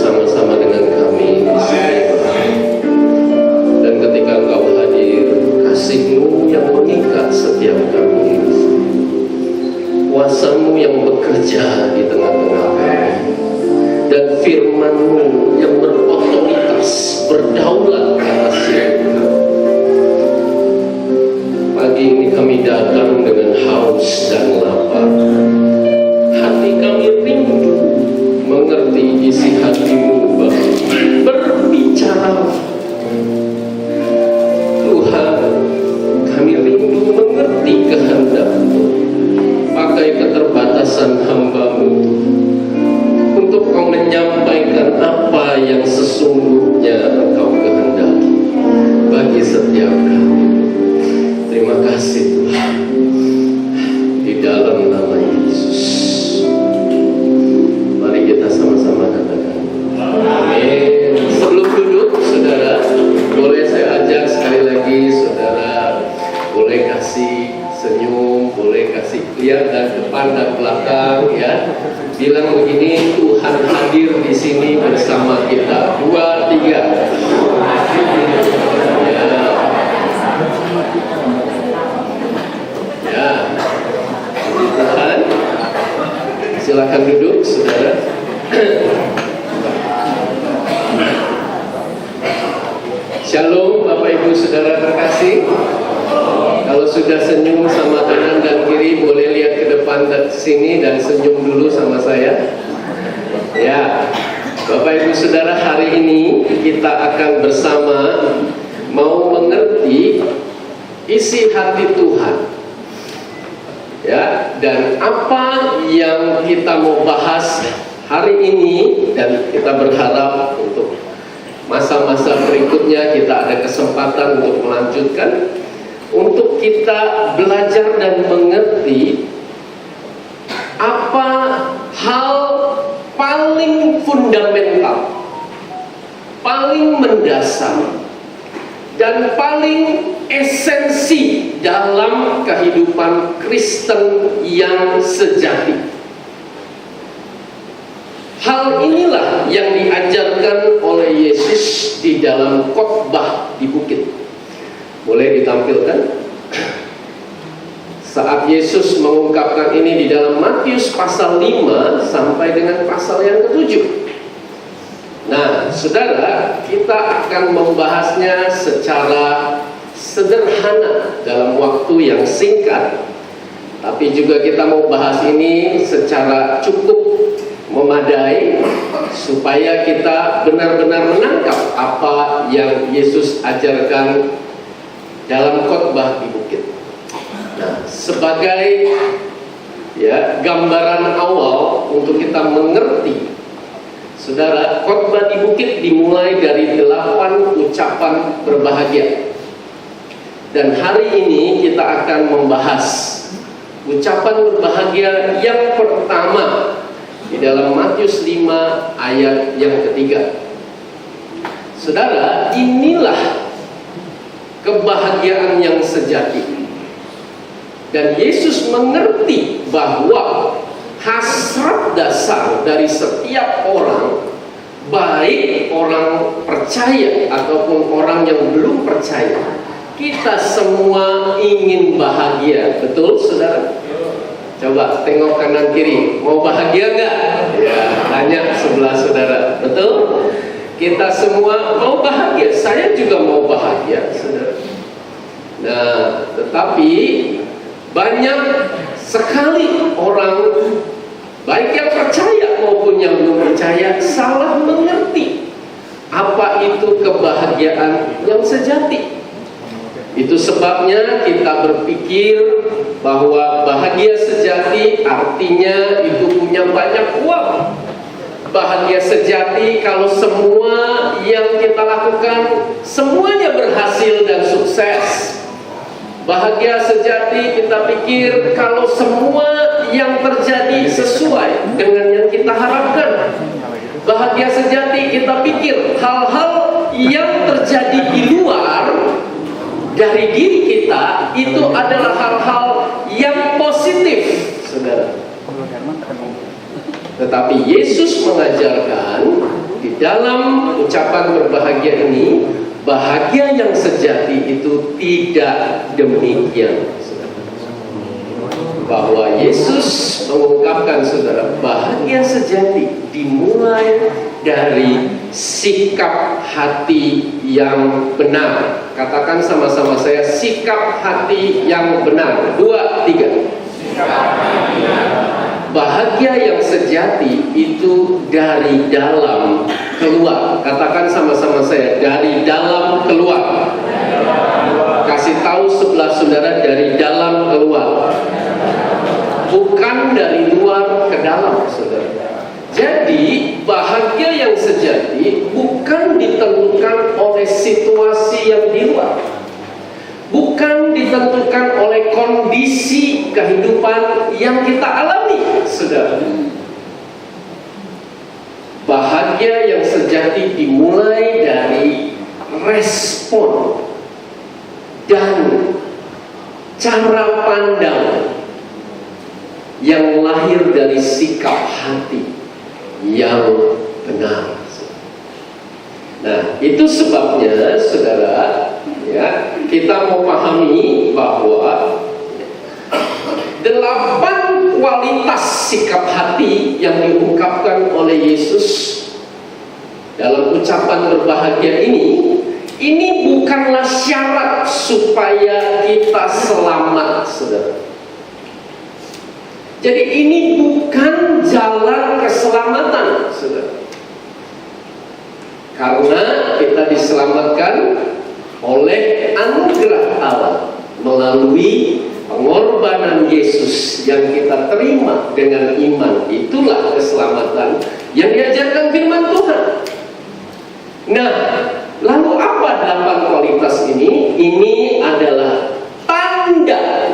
bersama-sama dengan kami di sini, Tuhan. Dan ketika Engkau hadir, kasih-Mu yang mengikat setiap kami, kuasa-Mu yang bekerja di tengah-tengah kami, dan firman-Mu yang berotoritas, berdaulat atas hidup kami. Pagi ini kami datang dengan haus dan lapar. Hati kami rindu mengerti isi hati-Mu, Bapa. Berbicara, Tuhan, kami rindu mengerti kehendak-Mu. Pakai keterbatasan hamba-Mu untuk Kau menyampaikan apa yang sesungguhnya Engkau kehendaki bagi setiap kami. Terima kasih, Tuhan. Di dalam nama Yesus, mari kita sama-sama katakan amin. Sebelum duduk, saudara, boleh saya ajak sekali lagi, saudara, boleh kasih senyum, boleh kasih lihat dan depan dan belakang, ya. Bilang begini, Tuhan hadir di sini bersama kita. 2, 3. Ya, Tuhan. Silakan duduk, saudara. Shalom, Bapak Ibu Saudara terkasih. Kalau sudah senyum sama kanan dan kiri, boleh lihat ke depan dan sini dan senyum dulu sama saya. Ya, Bapak Ibu Saudara, hari ini kita akan bersama mau mengerti isi hati Tuhan. Ya, dan apa yang kita mau bahas hari ini, dan kita berharap untuk masa-masa berikutnya kita ada kesempatan untuk melanjutkan, untuk kita belajar dan mengerti apa hal paling fundamental, paling mendasar, dan paling esensi dalam kehidupan Kristen yang sejati. Hal inilah yang diajarkan oleh Yesus di dalam khotbah di bukit. Boleh ditampilkan? Saat Yesus mengungkapkan ini di dalam Matius pasal 5 sampai dengan pasal yang ke-7. Nah, saudara, kita akan membahasnya secara sederhana dalam waktu yang singkat. Tapi juga kita mau bahas ini secara cukup memadai supaya kita benar-benar menangkap apa yang Yesus ajarkan dalam khotbah di bukit. Nah, sebagai gambaran awal untuk kita mengerti, saudara, khotbah di bukit dimulai dari 8 ucapan berbahagia. Dan hari ini kita akan membahas ucapan berbahagia yang pertama di dalam Matius 5 ayat yang ketiga. Saudara, inilah kebahagiaan yang sejati. Dan Yesus mengerti bahwa hasrat dasar dari setiap orang, baik orang percaya ataupun orang yang belum percaya, kita semua ingin bahagia. Betul, saudara? Coba tengok kanan kiri, mau bahagia nggak? Ya, tanya sebelah saudara. Betul? Kita semua mau bahagia. Saya juga mau bahagia, saudara. Nah, tetapi banyak sekali orang, baik yang percaya maupun yang belum percaya, salah mengerti apa itu kebahagiaan yang sejati. Itu sebabnya kita berpikir bahwa bahagia sejati artinya itu punya banyak uang. Bahagia sejati kalau semua yang kita lakukan semuanya berhasil dan sukses. Bahagia sejati kita pikir kalau semua yang terjadi sesuai dengan yang kita harapkan. Bahagia sejati kita pikir hal-hal yang terjadi di luar dari diri kita itu adalah hal-hal yang positif, saudara. Tetapi Yesus mengajarkan di dalam ucapan berbahagia ini, bahagia yang sejati itu tidak demikian. Bahwa Yesus mengungkapkan, saudara, bahagia sejati dimulai dari sikap hati yang benar. Katakan sama-sama saya, sikap hati yang benar. 2, 3. Bahagia yang sejati itu dari dalam keluar. Katakan sama-sama saya, dari dalam keluar. Kasih tahu sebelah saudara, dari dalam keluar, bukan dari luar ke dalam, saudara. Jadi bahagia yang sejati bukan ditentukan oleh situasi yang di luar, bukan ditentukan oleh kondisi kehidupan yang kita alami, saudara. Bahagia yang sejati dimulai dari respon dan cara pandang yang lahir dari sikap hati yang benar. Nah, itu sebabnya, saudara, ya, kita memahami bahwa 8 kualitas sikap hati yang diungkapkan oleh Yesus dalam ucapan berbahagia ini bukanlah syarat supaya kita selamat, saudara. Jadi ini bukan jalan keselamatan, saudara. Karena kita diselamatkan oleh anugerah Allah melalui pengorbanan Yesus yang kita terima dengan iman. Itulah keselamatan yang diajarkan firman Tuhan. Nah, lalu apa 8 kualitas ini? Ini adalah tanda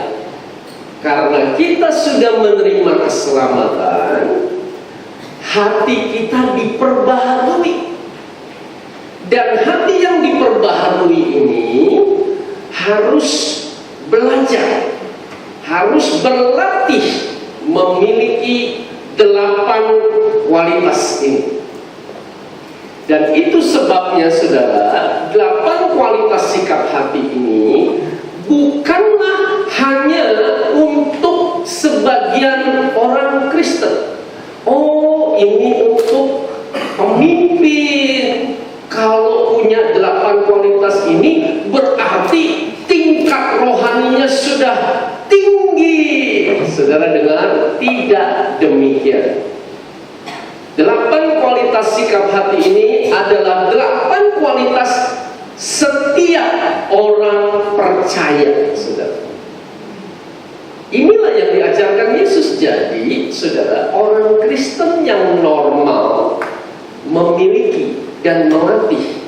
karena kita sudah menerima keselamatan, hati kita diperbaharui. Dan hati yang diperbaharui ini harus belajar, harus berlatih memiliki 8 kualitas ini. Dan itu sebabnya, saudara, 8 kualitas sikap hati ini bukanlah hanya untuk sebagian orang Kristen. Oh, ini untuk pemimpin. Kalau punya 8 kualitas ini berarti tingkat rohaninya sudah tinggi. Saudara dengar? Tidak demikian. 8 kualitas sikap hati ini adalah 8 kualitas setiap orang percaya, saudara. Inilah yang diajarkan Yesus. Jadi, saudara, orang Kristen yang normal memiliki dan melatih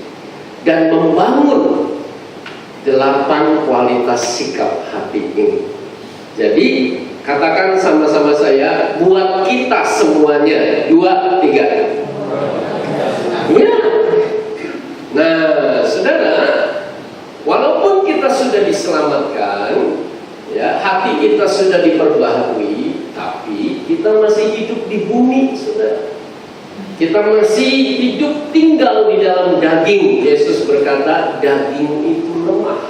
dan membangun 8 kualitas sikap hati ini. Jadi katakan sama-sama saya, buat kita semuanya. 2, 3. Ya. Nah, saudara, walaupun kita sudah diselamatkan, ya, hati kita sudah diperbaharui, tapi kita masih hidup di bumi, saudara. Kita masih hidup tinggal di dalam daging. Yesus berkata, daging itu lemah.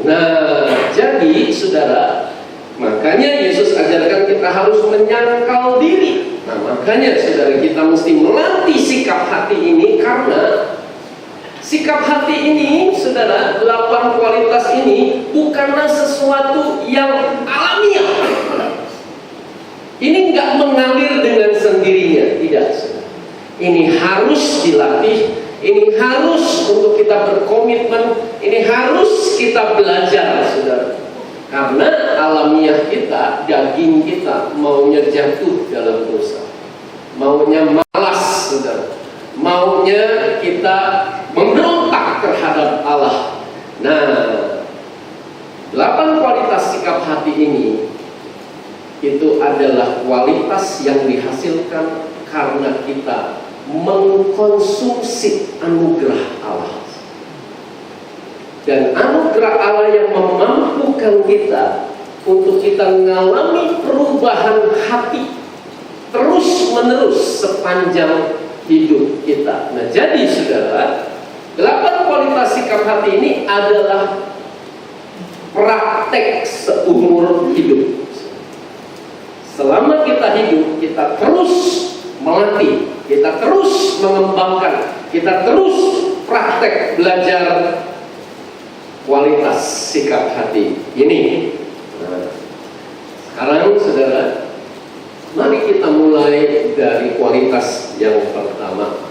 Nah, jadi saudara, makanya Yesus ajarkan kita harus menyangkal diri. Nah, makanya saudara, kita mesti melatih sikap hati ini, karena sikap hati ini, saudara, 8 kualitas ini bukanlah sesuatu yang alamiah. Ini nggak mengalir dengan sendirinya, tidak, saudara. Ini harus dilatih, ini harus untuk kita berkomitmen, ini harus kita belajar, saudara. Karena alamiah kita, daging kita maunya jatuh dalam dosa, maunya malas, saudara, maunya kita memberontak terhadap Allah. Nah, 8 kualitas sikap hati ini itu adalah kualitas yang dihasilkan karena kita mengkonsumsi anugerah Allah. Dan anugerah Allah yang memampukan kita untuk kita mengalami perubahan hati terus menerus sepanjang hidup kita. Nah, jadi saudara, 8 kualitas sikap hati ini adalah praktek seumur hidup. Selama kita hidup, kita terus melatih, kita terus mengembangkan, kita terus praktek belajar kualitas sikap hati ini. Nah, sekarang saudara, mari kita mulai dari kualitas yang pertama.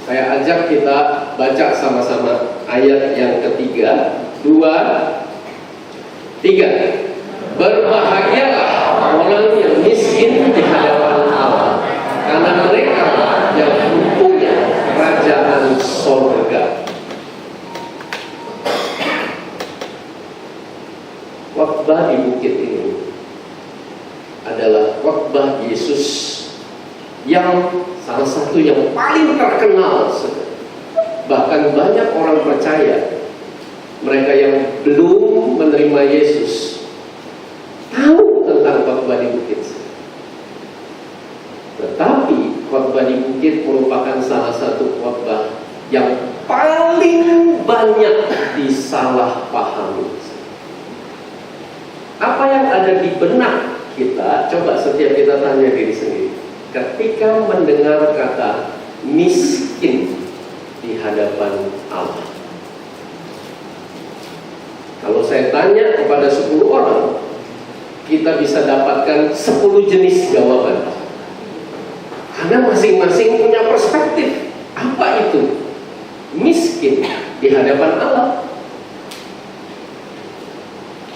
Saya ajak kita baca sama-sama ayat yang ketiga, 2, 3. Berbahagialah orang yang miskin di hadapan Allah, karena mereka yang punya kerajaan sorga. Khotbah di bukit ini adalah khotbah Yesus yang salah satu yang paling terkenal. Bahkan banyak orang percaya, mereka yang belum menerima Yesus tahu tentang khotbah di bukit. Tetapi khotbah di bukit merupakan salah satu khotbah yang paling banyak disalahpahami. Apa yang ada di benak kita, coba setiap kita tanya diri sendiri, ketika mendengar kata miskin di hadapan Allah. Kalau saya tanya kepada 10 orang, kita bisa dapatkan 10 jenis jawaban. Karena masing-masing punya perspektif. Apa itu miskin di hadapan Allah?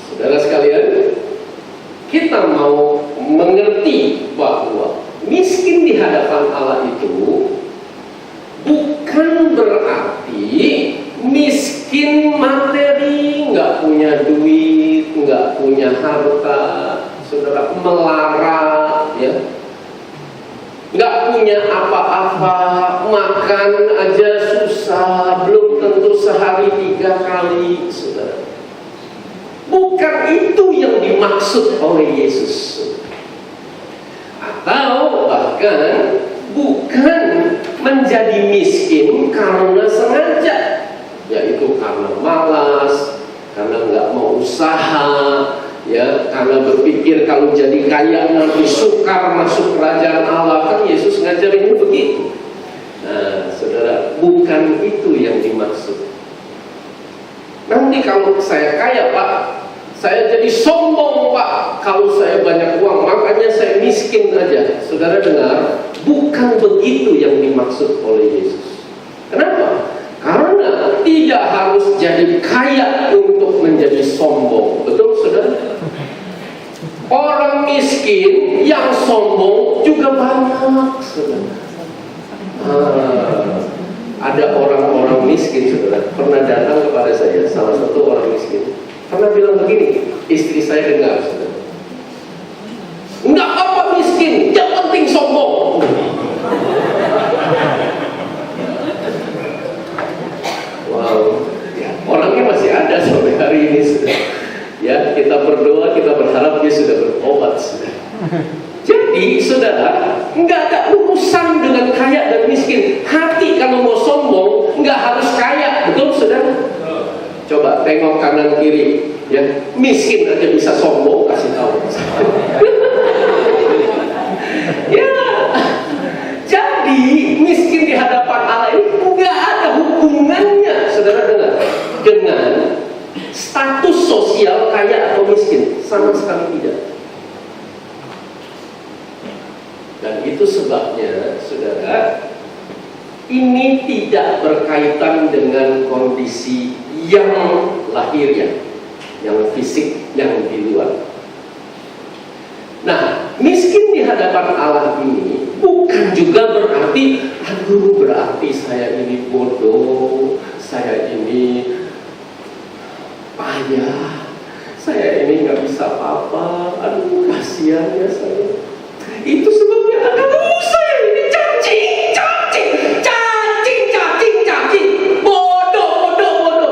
Saudara sekalian, kita mau mengerti bahwa miskin di hadapan Allah itu bukan berarti miskin materi, nggak punya duit, nggak punya harta, saudara, melarat, ya, nggak punya apa-apa, makan aja susah, belum tentu sehari 3 kali, saudara. Bukan itu yang dimaksud oleh Yesus. Atau bahkan bukan menjadi miskin karena sengaja, yaitu karena malas, karena nggak mau usaha, ya, karena berpikir kalau jadi kaya nanti sukar masuk kerajaan Allah. Kan Yesus ngajarinnya begitu. Nah, saudara, bukan itu yang dimaksud. Nanti kalau saya kaya, Pak, saya jadi sombong, Pak, kalau saya banyak uang, makanya saya miskin aja. Saudara dengar, bukan begitu yang dimaksud oleh Yesus. Kenapa? Karena tidak harus jadi kaya untuk menjadi sombong. Betul, saudara? Orang miskin yang sombong juga banyak, saudara. Ada orang-orang miskin, saudara, pernah datang kepada saya, salah satu orang miskin, pernah bilang begini, istri saya dengar, saudara, enggak apa miskin, yang penting sombong. Wow, ya, orangnya masih ada sampai hari ini, saudara. Ya, kita berdoa, kita berharap dia sudah berobat, saudara. Jadi, saudara, nggak ada urusan dengan kaya dan miskin. Hati kalau mau sombong, nggak harus kaya, betul, saudara? Coba tengok kanan kiri, ya, miskin aja bisa sombong, kasih tahu. Ya, jadi miskin di hadapan Allah ini nggak ada hubungannya, saudara dengar, dengan status sosial kaya atau miskin, sama sekali tidak. Dan itu sebabnya, saudara, ini tidak berkaitan dengan kondisi yang lahiriah, yang fisik, yang di luar. Nah, miskin di hadapan Allah ini bukan juga berarti, aduh, berarti saya ini bodoh, saya ini payah, saya ini nggak bisa apa-apa, aduh, kasihan ya saya. Itu sebabnya, aduh, saya ini cacing, bodoh.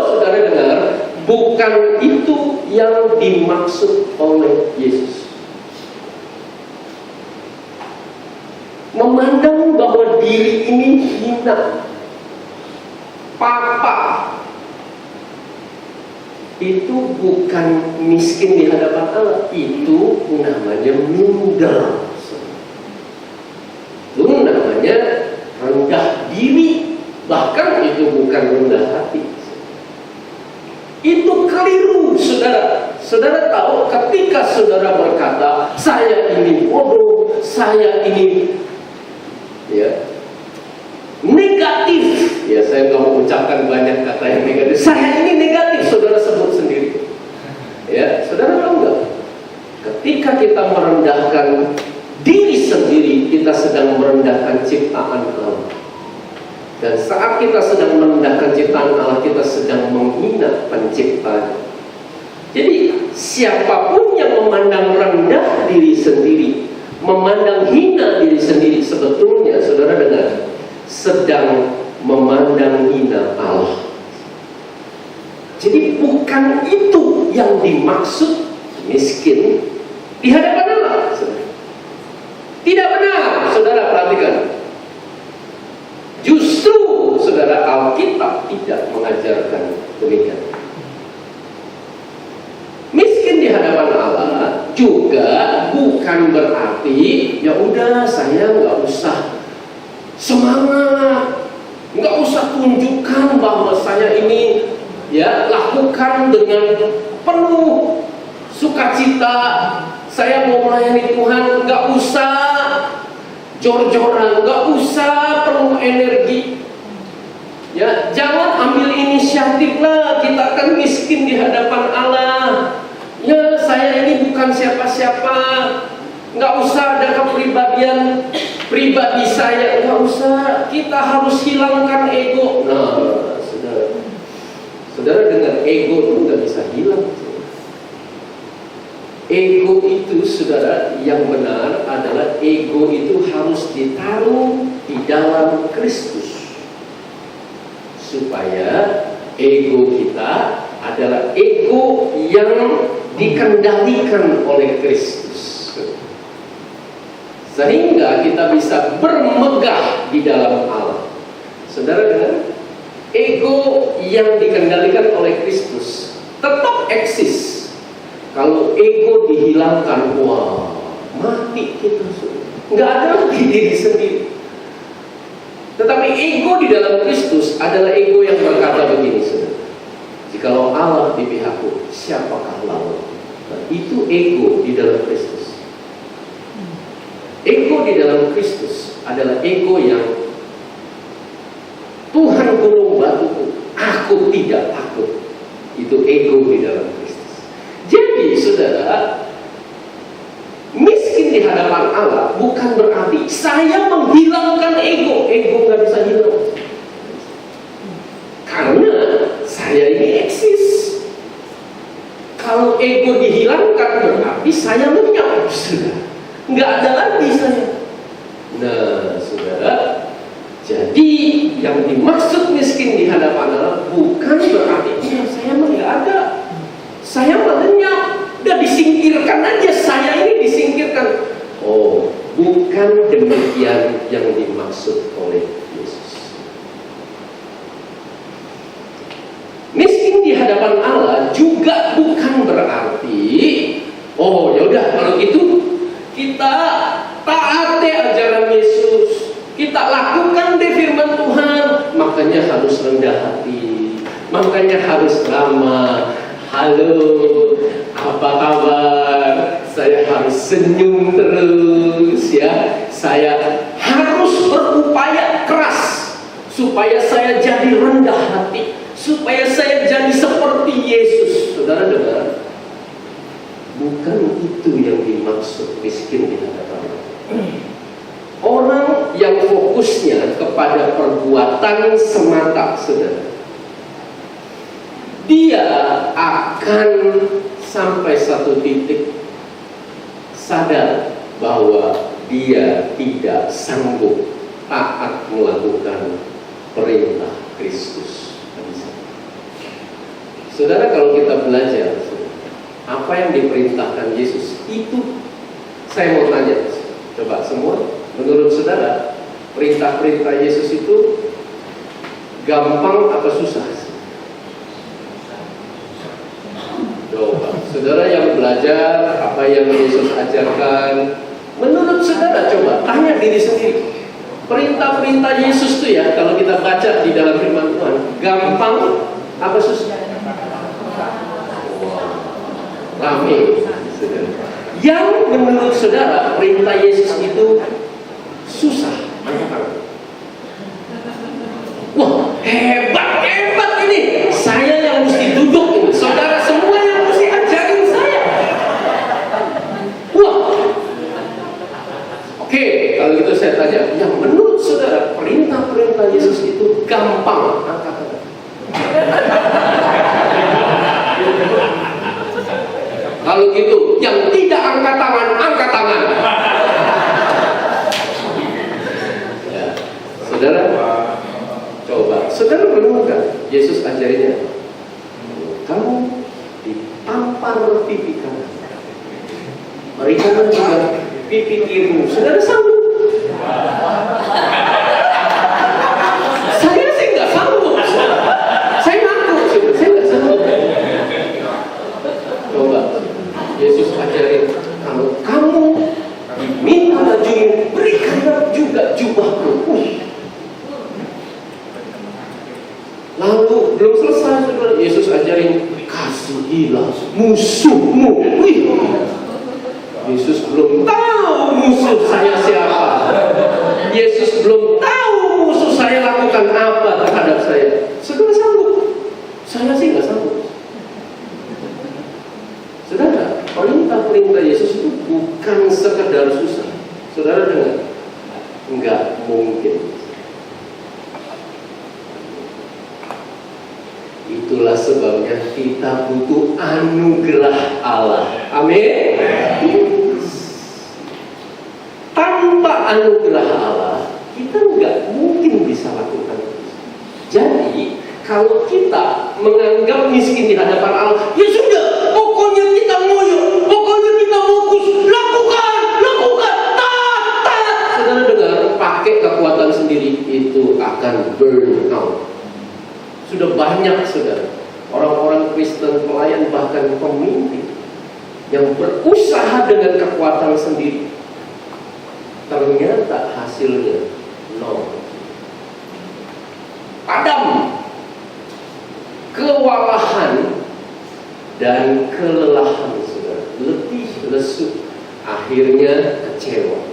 Saudara dengar, bukan itu yang dimaksud oleh Yesus. Memandang bahwa diri ini hina. Papa itu bukan miskin di hadapan Allah, itu namanya minder. Itu namanya rendah diri, bahkan itu bukan rendah hati. Itu keliru, saudara. Saudara tahu ketika saudara berkata, saya ini bodoh, saya ini negatif. Ya, saya nggak mau ucapkan banyak kata yang negatif. Saya ini negatif, saudara sebut sendiri. Ya, saudara tahu nggak? Ketika kita merendahkan diri sendiri, kita sedang merendahkan ciptaan Allah. Dan saat kita sedang merendahkan ciptaan Allah, kita sedang menghina penciptanya. Jadi siapapun yang memandang rendah diri sendiri, memandang hina diri sendiri, sebetulnya saudara dengar, sedang memandang hina Allah. Jadi bukan itu yang dimaksud miskin di hadapan Allah. Tidak benar, saudara perhatikan. Justru saudara, Alkitab tidak mengajarkan demikian. Miskin di hadapan Allah juga bukan berarti ya udah saya nggak usah semangat, nggak usah tunjukkan bahwa saya ini lakukan dengan penuh sukacita, saya mau melayani Tuhan, nggak usah jor-joran, nggak usah penuh energi. Ya, jangan ambil inisiatif lah, kita kan miskin di hadapan Allah. Ya, saya ini bukan siapa-siapa, nggak usah ada kepribadian pribadi saya, nggak usah. Kita harus hilangkan ego. Nah, saudara dengar, ego itu nggak bisa hilang. Ego itu, saudara, yang benar adalah ego itu harus ditaruh di dalam Kristus, supaya ego kita adalah ego yang dikendalikan oleh Kristus, sehingga kita bisa bermegah di dalam Allah. Saudara dengar, ego yang dikendalikan oleh Kristus tetap eksis. Kalau ego dihilangkan, wah, mati kita, nggak ada lagi diri sendiri. Tetapi ego di dalam Kristus adalah ego yang berkata begini, saudara, jikalau Allah di pihakku, siapakah lawan? Nah, itu ego di dalam Kristus. Ego di dalam Kristus adalah ego yang Tuhan gunung batuku, aku tidak takut. Itu ego di dalam Kristus. Jadi saudara, miskin di hadapan Allah bukan berarti saya menghilangkan ego. Ego nggak bisa hilang, karena saya ini eksis. Kalau ego dihilangkan berarti saya lenyap, saudara. Nggak ada lagi saya. Nah, saudara, jadi yang dimaksud miskin di hadapan Allah bukan berarti saya nggak ada. Saya melenyap, udah disingkirkan aja, saya ini disingkirkan. Oh, bukan demikian yang dimaksud oleh Yesus. Miskin di hadapan Allah juga bukan berarti, oh yaudah kalau gitu kita taati ajaran Yesus, kita lakukan deh firman Tuhan, makanya harus rendah hati, makanya harus ramah. Halo, apa kabar? Saya harus senyum terus ya. Saya harus berupaya keras supaya saya jadi rendah hati, supaya saya jadi seperti Yesus. Saudara dengar? Bukan itu yang dimaksud miskin di hadapan Allah. Orang yang fokusnya kepada perbuatan semata, saudara, dia akan sampai satu titik sadar bahwa dia tidak sanggup taat melakukan perintah Kristus. Saudara, kalau kita belajar apa yang diperintahkan Yesus, itu saya mau tanya, coba semua, menurut saudara, perintah-perintah Yesus itu gampang apa susah? Coba, saudara yang belajar apa yang Yesus ajarkan, menurut saudara coba tanya diri sendiri. Perintah-perintah Yesus itu ya, kalau kita baca di dalam firman Tuhan, gampang apa susah? Rame, saudara. Yang menurut saudara perintah Yesus itu susah, wah hebat ini, saya yang mesti duduk ini, saudara semua yang mesti ajarin saya. Wah, oke, kalau gitu saya tanya, yang menurut saudara perintah-perintah Yesus itu gampang, angkat tangan. Kalau gitu, yang tidak angkat tangan, angkat tangan. Ya, saudara, coba, saudara renungkan, Yesus ajarinnya, kamu ditampar pipi kanan, berikan juga pipi kirimu. Saudara sanggup? Saya sih nggak sanggup. Saya ngaku, saya nggak sanggup. Coba, Yesus ajarin, kalau kamu diminta bajumu, berikanlah juga jubahmu. Lalu belum selesai, saudara, Yesus ajarin, kasihilah musuhmu. Wih, Yesus belum tahu musuh saya siapa. Yesus belum tahu musuh saya lakukan apa terhadap saya. Saudara sanggup? Saya sih nggak sanggup. Saudara, perintah-perintah Yesus itu bukan sekedar susah. Saudara dengar? Enggak mungkin. Itulah sebabnya kita butuh anugerah Allah. Amin. Tanpa anugerah Allah, kita nggak mungkin bisa lakukan itu. Jadi, kalau kita menganggap miskin di hadapan Allah, ya sudah, pokoknya kita ngoyo, pokoknya kita fokus, lakukan, tat. Saudara dengar, pakai kekuatan sendiri itu akan burn out. Sudah banyak, saudara, orang-orang Kristen, pelayan, bahkan pemimpin yang berusaha dengan kekuatan sendiri, ternyata hasilnya nol. Padam, kewalahan dan kelelahan, saudara, letih, lesu, akhirnya kecewa.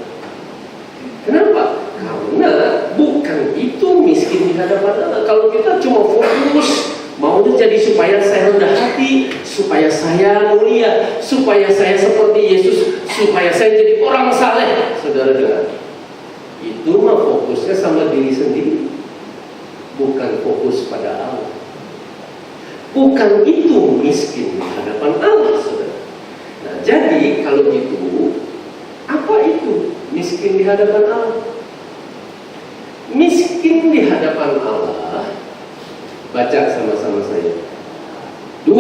Kenapa? Karena bukan itu miskin di hadapan Allah. Kalau kita cuma fokus maunya jadi supaya saya rendah hati, supaya saya mulia, supaya saya seperti Yesus, supaya saya jadi orang saleh, saudara dengar, itu mah fokusnya sama diri sendiri, bukan fokus pada Allah. Bukan itu miskin di hadapan Allah, saudara. Nah, jadi kalau gitu, apa itu miskin di hadapan Allah? Miskin di hadapan Allah, baca sama-sama saya. 2,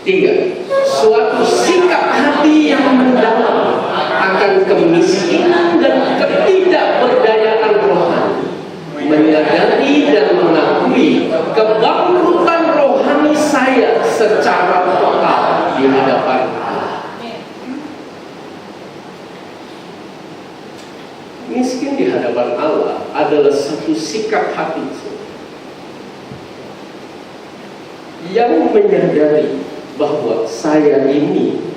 3. Suatu sikap hati yang mendalam akan kemiskinan dan ketidakberdayaan rohani, menyadari dan mengakui kebangkrutan rohani saya secara total di hadapan Allah. Miskin di hadapan Allah adalah satu sikap hati yang menyadari bahwa saya ini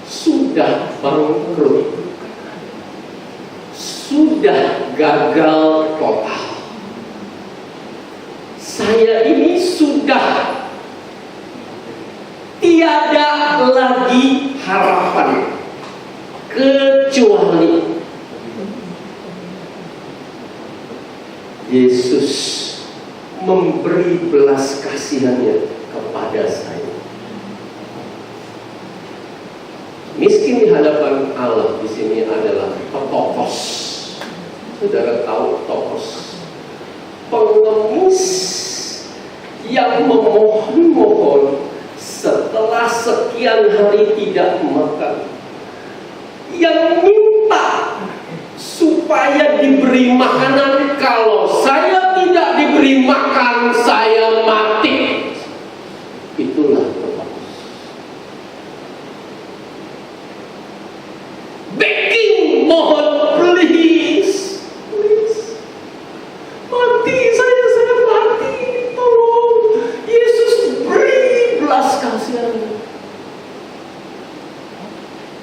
sudah bangkrut, sudah gagal total. Saya ini sudah tiada lagi harapan kecuali Yesus memberi belas kasihannya kepada saya. Miskin di hadapan Allah di sini adalah petokos. Saudara tahu tokos? Pengemis yang memohon-mohon setelah sekian hari tidak makan, yang minta supaya supaya diberi makanan. Kalau saya tidak diberi makan, saya mati. Itulah topos. Begging, mohon, please. Mati, saya mati. Tolong, Yesus beri belas kasihan.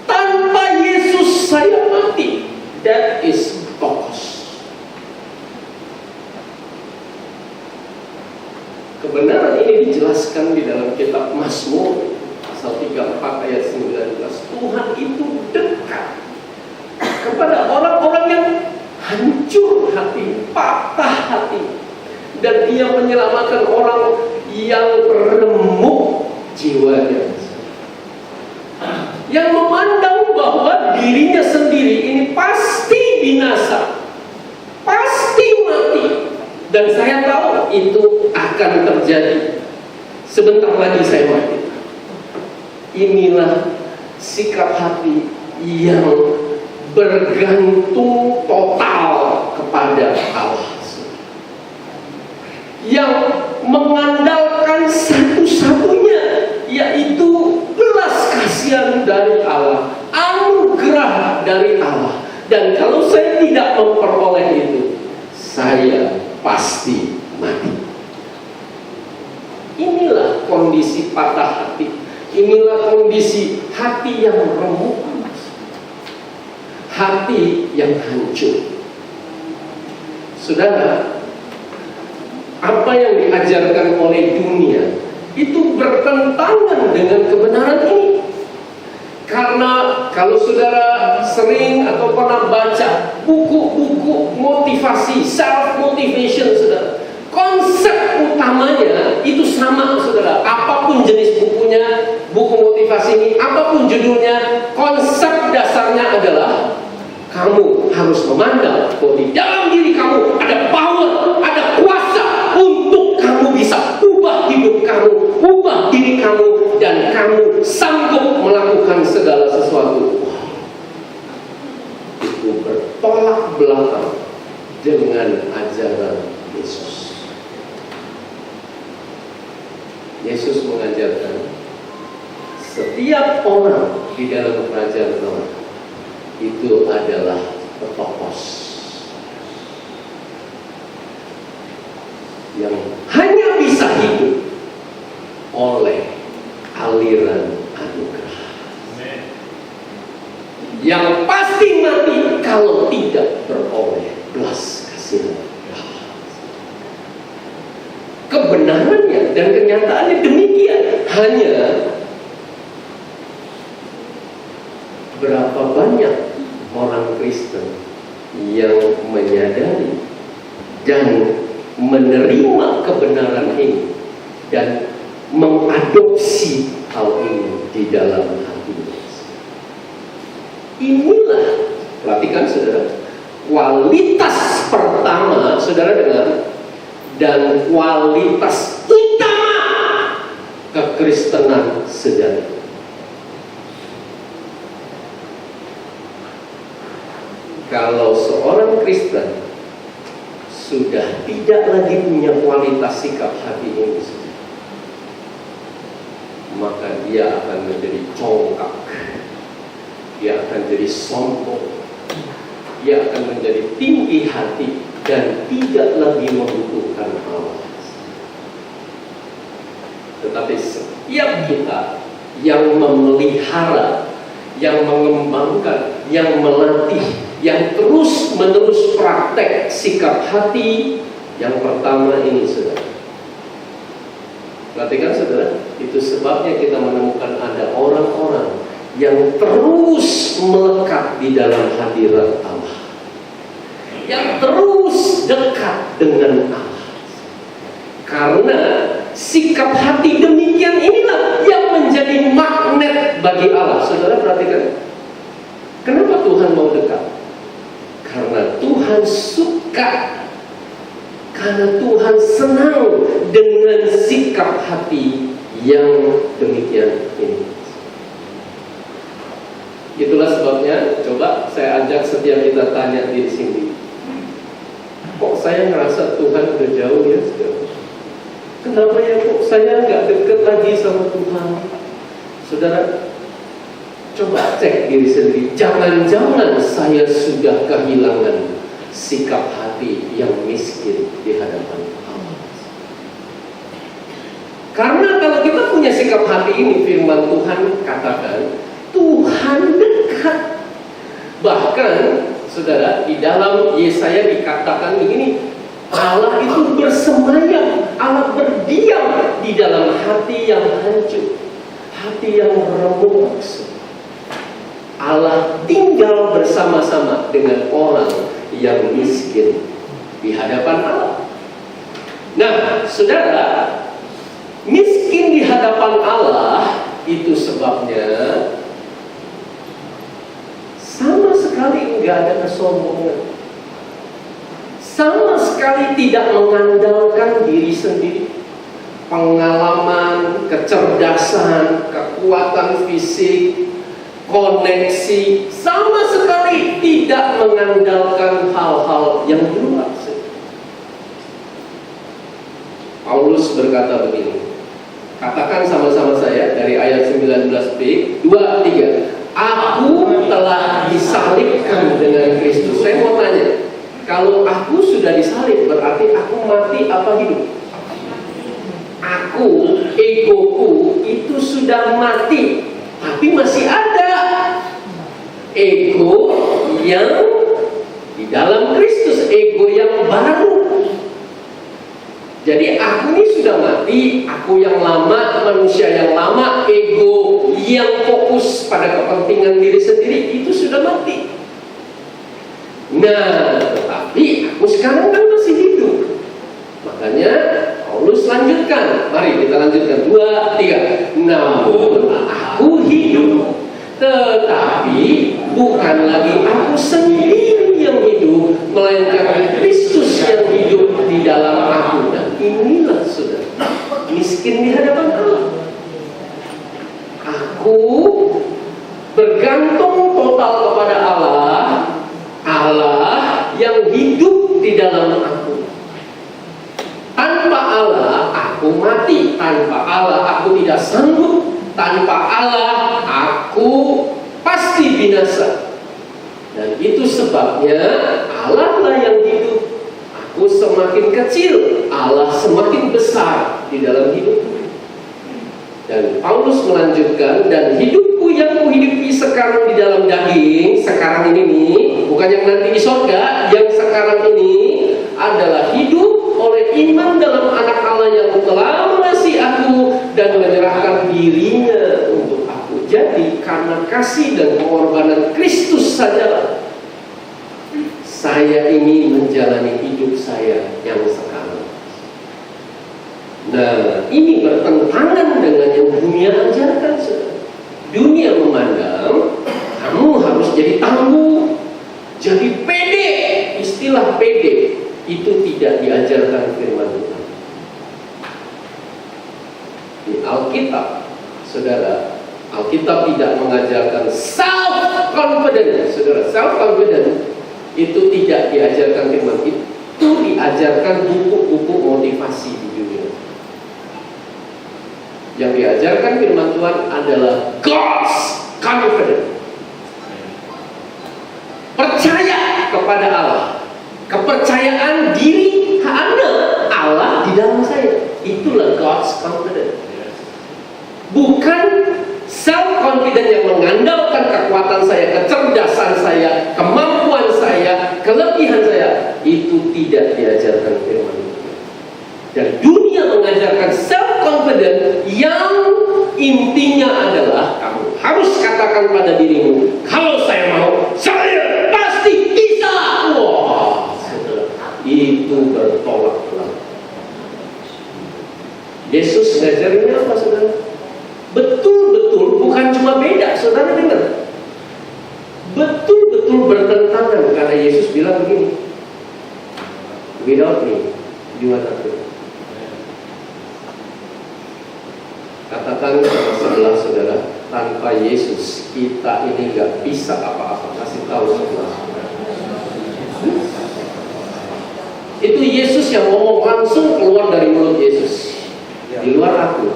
Tanpa Yesus saya mati. That is topos. Kebenaran ini dijelaskan di dalam kitab Mazmur pasal 34 ayat 19. Tuhan itu dekat kepada orang-orang yang hancur hati, patah hati, dan Dia menyelamatkan orang yang remuk jiwanya, yang memandang bahwa dirinya sendiri ini pasti binasa, pasti mati. Dan saya tahu itu akan terjadi. Sebentar lagi saya mati. Inilah sikap hati yang bergantung total kepada Allah, yang mengandalkan satu-satunya, yaitu belas kasihan dari Allah, anugerah dari Allah. Dan kalau saya tidak memperoleh itu, saya pasti mati. Inilah kondisi patah hati. Inilah kondisi hati yang remuk, hati yang hancur. Saudara, apa yang diajarkan oleh dunia itu bertentangan dengan kebenaran ini. Karena kalau saudara sering atau pernah baca buku-buku motivasi, self motivation, saudara, konsep utamanya itu sama, saudara. Apapun jenis bukunya, buku motivasi ini, apapun judulnya, konsep dasarnya adalah kamu harus memandang bahwa di dalam diri kamu ada power, ada kuasa untuk kamu bisa ubah hidup kamu, ubah diri kamu, dan kamu sanggup melakukan segala sesuatu. Itu bertolak belakang dengan ajaran Yesus. Yesus mengajarkan setiap orang di dalam kerajaan Allah itu adalah petopos yang hanya bisa hidup oleh aliran anugerah, yang pasti mati kalau tidak beroleh belas kasihan. Kebenarannya dan kenyataannya demikian. Hanya berapa banyak orang Kristen yang menyadari dan menerima kebenaran ini dan mengadopsi hal ini di dalam hatinya. Inilah, perhatikan saudara, kualitas pertama, saudara dengar, dan kualitas utama kekristenan sejati. Kalau seorang Kristen sudah tidak lagi punya kualitas sikap hati ini, maka dia akan menjadi congkak, dia akan jadi sombong, dia akan menjadi tinggi hati dan tidak lagi membutuhkan Allah. Tetapi setiap kita yang memelihara, yang mengembangkan, yang melatih, yang terus-menerus praktek sikap hati yang pertama ini, saudara. Perhatikan saudara, itu sebabnya kita menemukan ada orang-orang yang terus melekat di dalam hadirat Allah, yang terus dekat dengan Allah. Karena sikap hati demikian inilah yang menjadi magnet bagi Allah. Saudara perhatikan, kenapa Tuhan mau dekat? Karena Tuhan suka, karena Tuhan senang dengan sikap hati yang demikian ini. Itulah sebabnya, coba saya ajak setiap kita tanya di sini, kok saya ngerasa Tuhan udah jauh ya? Kenapa ya kok saya nggak deket lagi sama Tuhan? Saudara, coba cek diri sendiri. Jangan-jangan saya sudah kehilangan sikap hati yang miskin di hadapan Allah. Karena kalau kita punya sikap hati ini, firman Tuhan katakan, Tuhan dekat. Bahkan, saudara, di dalam Yesaya dikatakan begini, Allah itu bersemayam, Allah berdiam di dalam hati yang hancur, hati yang remuk. Allah tinggal bersama-sama dengan orang yang miskin di hadapan Allah. Nah, saudara, miskin di hadapan Allah itu sebabnya sama sekali enggak ada kesombongan, sama sekali tidak mengandalkan diri sendiri, pengalaman, kecerdasan, kekuatan fisik, koneksi, sama sekali tidak mengandalkan hal-hal yang luar. Paulus berkata begini, katakan sama-sama saya dari ayat 19b, 2-3. Aku telah disalibkan dengan Kristus. Saya mau tanya, kalau aku sudah disalib, berarti aku mati apa hidup? Aku, egoku itu sudah mati, tapi masih ada ego yang di dalam Kristus, ego yang baru. Jadi aku ini sudah mati, aku yang lama, manusia yang lama, ego yang fokus pada kepentingan diri sendiri itu sudah mati. Nah, tetapi aku sekarang kan masih hidup. Makanya Paulus lanjutkan. Mari kita lanjutkan. 2, 3. Namun aku hidup, tetapi bukan lagi aku sendiri yang hidup, melainkan Kristus yang hidup di dalam aku. Dan inilah saudara, miskin di hadapan Allah. Aku bergantung total kepada Allah, Allah yang hidup di dalam aku. Tanpa Allah aku mati, tanpa Allah aku tidak sanggup, tanpa Allah aku pasti binasa. Dan itu sebabnya Allah lah yang hidup. Aku semakin kecil, Allah semakin besar di dalam hidupku. Dan Paulus melanjutkan, dan hidupku yang kuhidupi sekarang di dalam daging, sekarang ini nih, bukan yang nanti di sorga, yang sekarang ini adalah hidup oleh iman dalam anak Allah yang telah mengasihi aku dan menyerahkan dirinya untuk aku. Jadi karena kasih dan pengorbanan Kristus sajalah saya ini menjalani hidup saya yang sekarang. Nah, ini bertentangan dengan yang dunia ajarkan. Dunia memandang kamu harus jadi tangguh, jadi pede. Istilah pede itu tidak diajarkan firman Tuhan. Di Alkitab, saudara, Alkitab tidak mengajarkan self-confidence. Saudara, self-confidence itu tidak diajarkan firman. Itu diajarkan buku-buku motivasi di dunia. Yang diajarkan firman Tuhan adalah God's confidence. Percaya kepada Allah. Kepercayaan diri Anda, Allah di dalam saya. Itulah God's confidence. Bukan self-confidence yang mengandalkan kekuatan saya, kecerdasan saya, kemampuan saya, kelebihan saya. Itu tidak diajarkan firman Tuhan. Dan dunia mengajarkan self-confidence yang intinya adalah kamu harus katakan pada dirimu, kalau saya mau, saya pasti bisa. Wah, itu bertolak belakang. Yesus ngajarinnya apa, saudara? Betul-betul bukan cuma beda, saudara dengar. Betul-betul bertentangan karena Yesus bilang begini, without me, you are nothing. Katakan sama sebelah saudara, tanpa tanpa Yesus kita ini nggak bisa apa-apa. Kasih tahu semua. Itu Yesus yang ngomong, langsung keluar dari mulut Yesus. Di luar aku,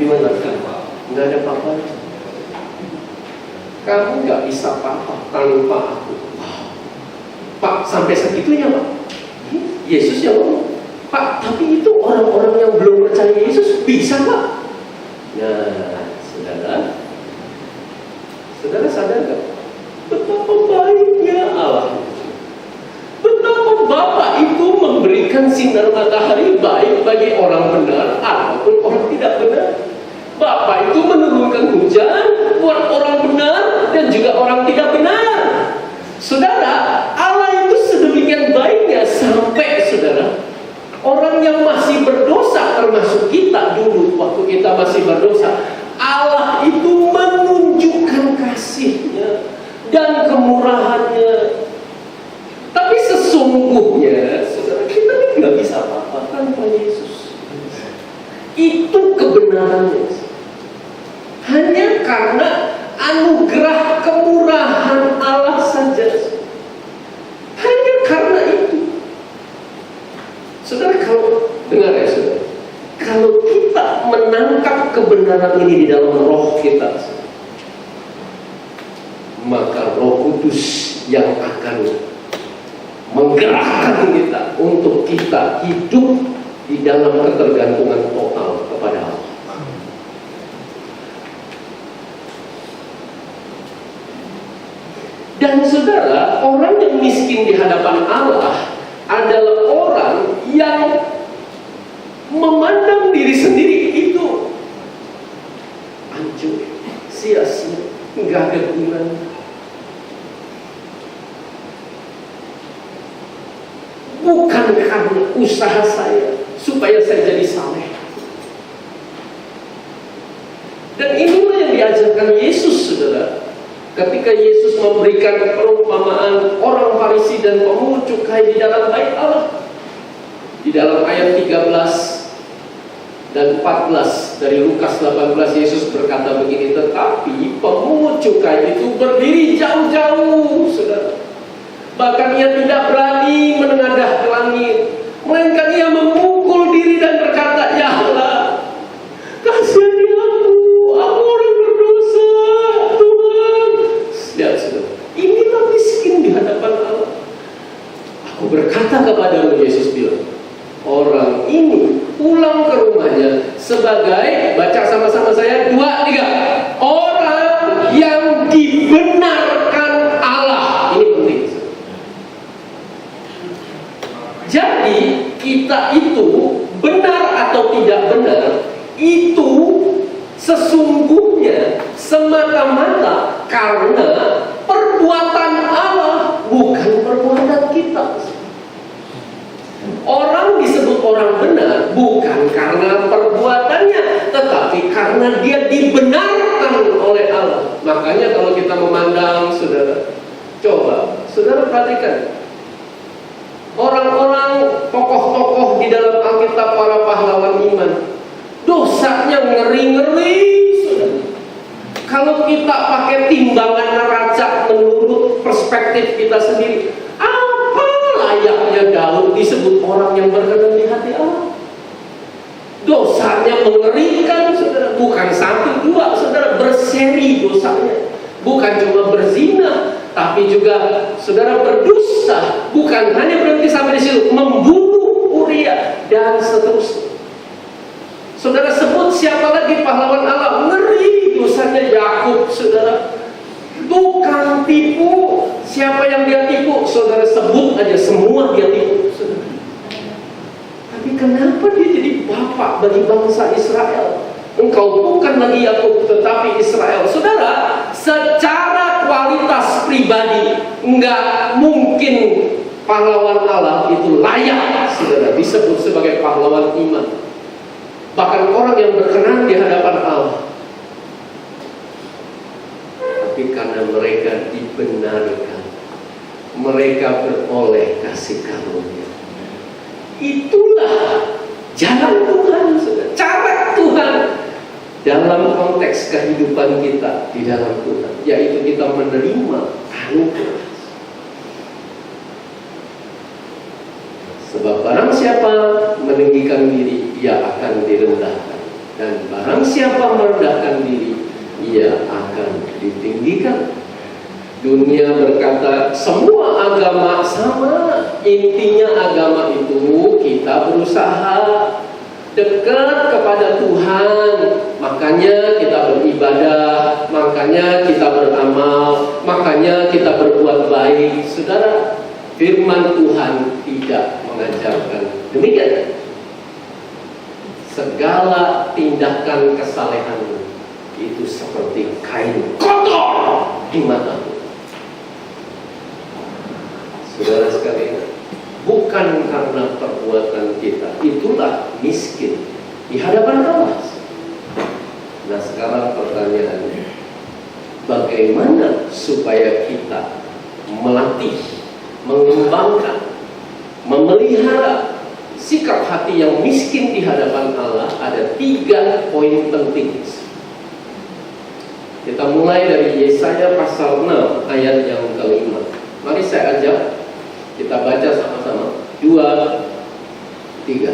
gimana? Nggak ada apa-apa. Kamu nggak bisa apa-apa tanpa aku. Pak, sampai segitunya Pak. Yesus yang ngomong, Pak, tapi itu orang-orang yang belum percaya Yesus bisa Pak. Nah, saudara sadar nggak? Betapa baiknya Allah. Betapa Bapa itu memberikan sinar matahari baik bagi orang benar ataupun orang tidak benar. Bapa itu menurunkan hujan buat orang benar dan juga orang tidak benar. Saudara, Allah itu sedemikian baiknya sampai saudara, orang yang masih berdosa termasuk kita dulu waktu kita masih berdosa, Allah itu menunjukkan kasih-Nya dan kemurahan-Nya. Tapi sesungguhnya, saudara, kita nggak bisa apa-apa tanpa Yesus. Itu kebenarannya. Hanya karena anugerah kemurahan Allah saja. Hanya karena itu. Saudara, kalau dengar ya saudara, kalau kita menangkap kebenaran ini di dalam roh kita, maka Roh Kudus yang akan menggerakkan kita untuk kita hidup di dalam ketergantungan total kepada Allah. Dan saudara, orang yang miskin di hadapan Allah adalah orang yang memandang diri sendiri itu hancur, sia-sia, nggak ada gunanya. Bukan karena usaha saya supaya saya jadi saleh. Dan inilah yang diajarkan Yesus, saudara. Ketika Yesus memberikan perumpamaan orang Farisi dan pemungut cukai di dalam bait Allah. Di dalam ayat 13 dan 14 dari Lukas 18, Yesus berkata begini, tetapi pemungut cukai itu berdiri jauh-jauh, saudara. Bahkan ia tidak berani menengadah ke langit, melainkan ia memukul diri dan berkata, ya Allah, kasihani aku orang berdosa, Tuhan. Lihat saudara, inilah miskin di hadapan Allah. Aku berkata kepadamu, Yesus bilang, orang ini pulang ke rumahnya sebagai, baca sama-sama saya, 2, 3, orang yang dibenarkan Allah. Ini penting. Jadi kita itu benar atau tidak benar, itu sesungguhnya semata-mata karena perbuatan Allah, bukan perbuatan kita. Orang disebut orang benar bukan karena perbuatannya, tetapi karena dia dibenarkan oleh Allah. Makanya kalau kita memandang, saudara, coba saudara perhatikan orang-orang tokoh-tokoh di dalam Alkitab, para pahlawan iman, dosanya ngeri-ngeri, saudara. Kalau kita pakai timbangan neraca menurut perspektif kita sendiri, apa layaknya Daud disebut orang yang berkenan di hati Allah? Dosanya mengerikan, saudara. Bukan 1, 2, saudara, berseri dosanya. Bukan cuma berzina, tapi juga saudara berdusta. Bukan hanya berhenti sampai di situ, membunuh Uria dan seterusnya. Saudara sebut siapa lagi pahlawan Allah? Ngeri dosanya Yakub, saudara. Tukang tipu, siapa yang dia tipu? Saudara sebut aja semua dia tipu, saudara. Tapi kenapa dia jadi bapak bagi bangsa Israel? Engkau bukan lagi Yakub tetapi Israel. Saudara, secara kualitas pribadi enggak mungkin pahlawan Allah itu layak, saudara, disebut sebagai pahlawan iman. Bahkan orang yang berkenan di hadapan Allah. Tapi karena mereka dibenarkan, mereka beroleh kasih karunia. Itulah jalan Tuhan, saudara. Cara Tuhan dalam konteks kehidupan kita di dalam Tuhan, yaitu kita menerima anugerah. Sebab barang siapa meninggikan diri, ia akan direndahkan, dan barang siapa merendahkan diri, ia akan ditinggikan. Dunia berkata semua agama sama. Intinya agama itu kita berusaha dekat kepada Tuhan, makanya kita beribadah, makanya kita beramal, makanya kita berbuat baik. Saudara, firman Tuhan tidak mengajarkan demikian. Segala tindakan kesalehan itu seperti kain kotor di mata. Saudara sekalian, bukan karena perbuatan kita itulah miskin di hadapan Allah. Nah, sekarang pertanyaannya, bagaimana supaya kita melatih, mengembangkan, memelihara sikap hati yang miskin di hadapan Allah? Ada 3 poin penting. Kita mulai dari Yesaya pasal 6 ayat yang ke-5. Mari saya ajak kita baca sama-sama. 2, 3.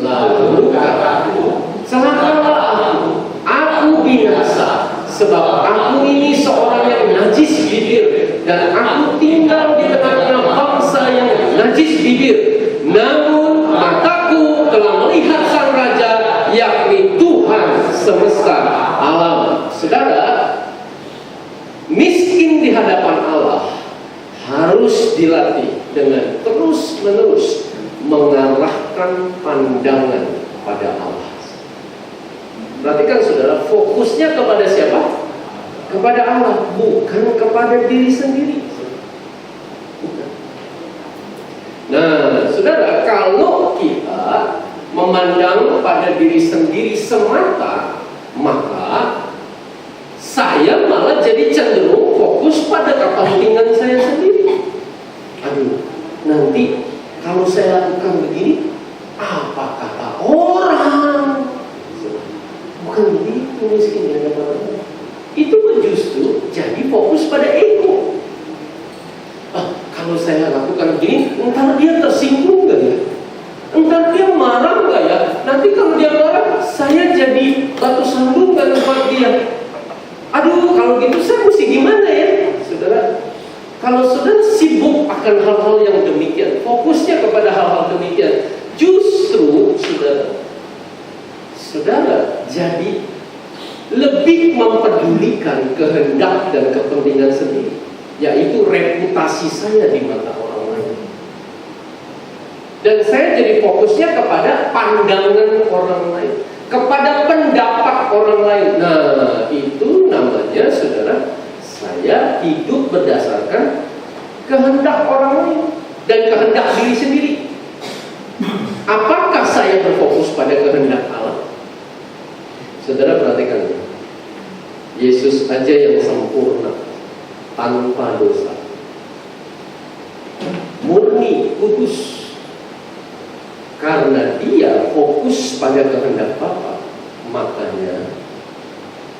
Lalu kataku, celakalah aku binasa, sebab aku ini seorang yang najis bibir, dan aku tinggal di tengah-tengah bangsa yang najis bibir. Namun mataku telah melihat Sang Raja, yakni Tuhan semesta alam. Saudara, miskin di hadapan Allah harus dilatih dengan terus-menerus mengarahkan pandangan pada Allah. Perhatikan saudara, fokusnya kepada siapa? Kepada Allah, bukan kepada diri sendiri. Nah, saudara, kalau kita memandang pada diri sendiri semata, maka saya malah jadi cenderung fokus pada kepentingan saya sendiri. Aduh, nanti kalau saya lakukan begini, apa kata orang? Bukan begitu miskinnya, teman-teman. Itu justru jadi fokus pada ego. Kalau saya lakukan begini, entar dia tersinggung nggak ya? Entar dia marah nggak ya? Nanti kalau dia marah, saya jadi batu sandungan buat dia. Aduh, kalau gitu saya mesti gimana ya? Saudara, kalau saudara sibuk akan hal-hal yang demikian, fokusnya kepada hal-hal demikian, justru saudara jadi lebih mempedulikan kehendak dan kepentingan sendiri, yaitu reputasi saya di mata orang lain. Dan saya jadi fokusnya kepada pandangan orang lain, kepada pendapat orang lain. Nah, itu namanya saudara, saya hidup berdasarkan kehendak orang lain dan kehendak diri sendiri. Apakah saya berfokus pada kehendak Allah? Saudara perhatikan, Yesus aja yang sempurna, tanpa dosa, murni, kudus. Karena dia fokus pada kehendak Bapa, makanya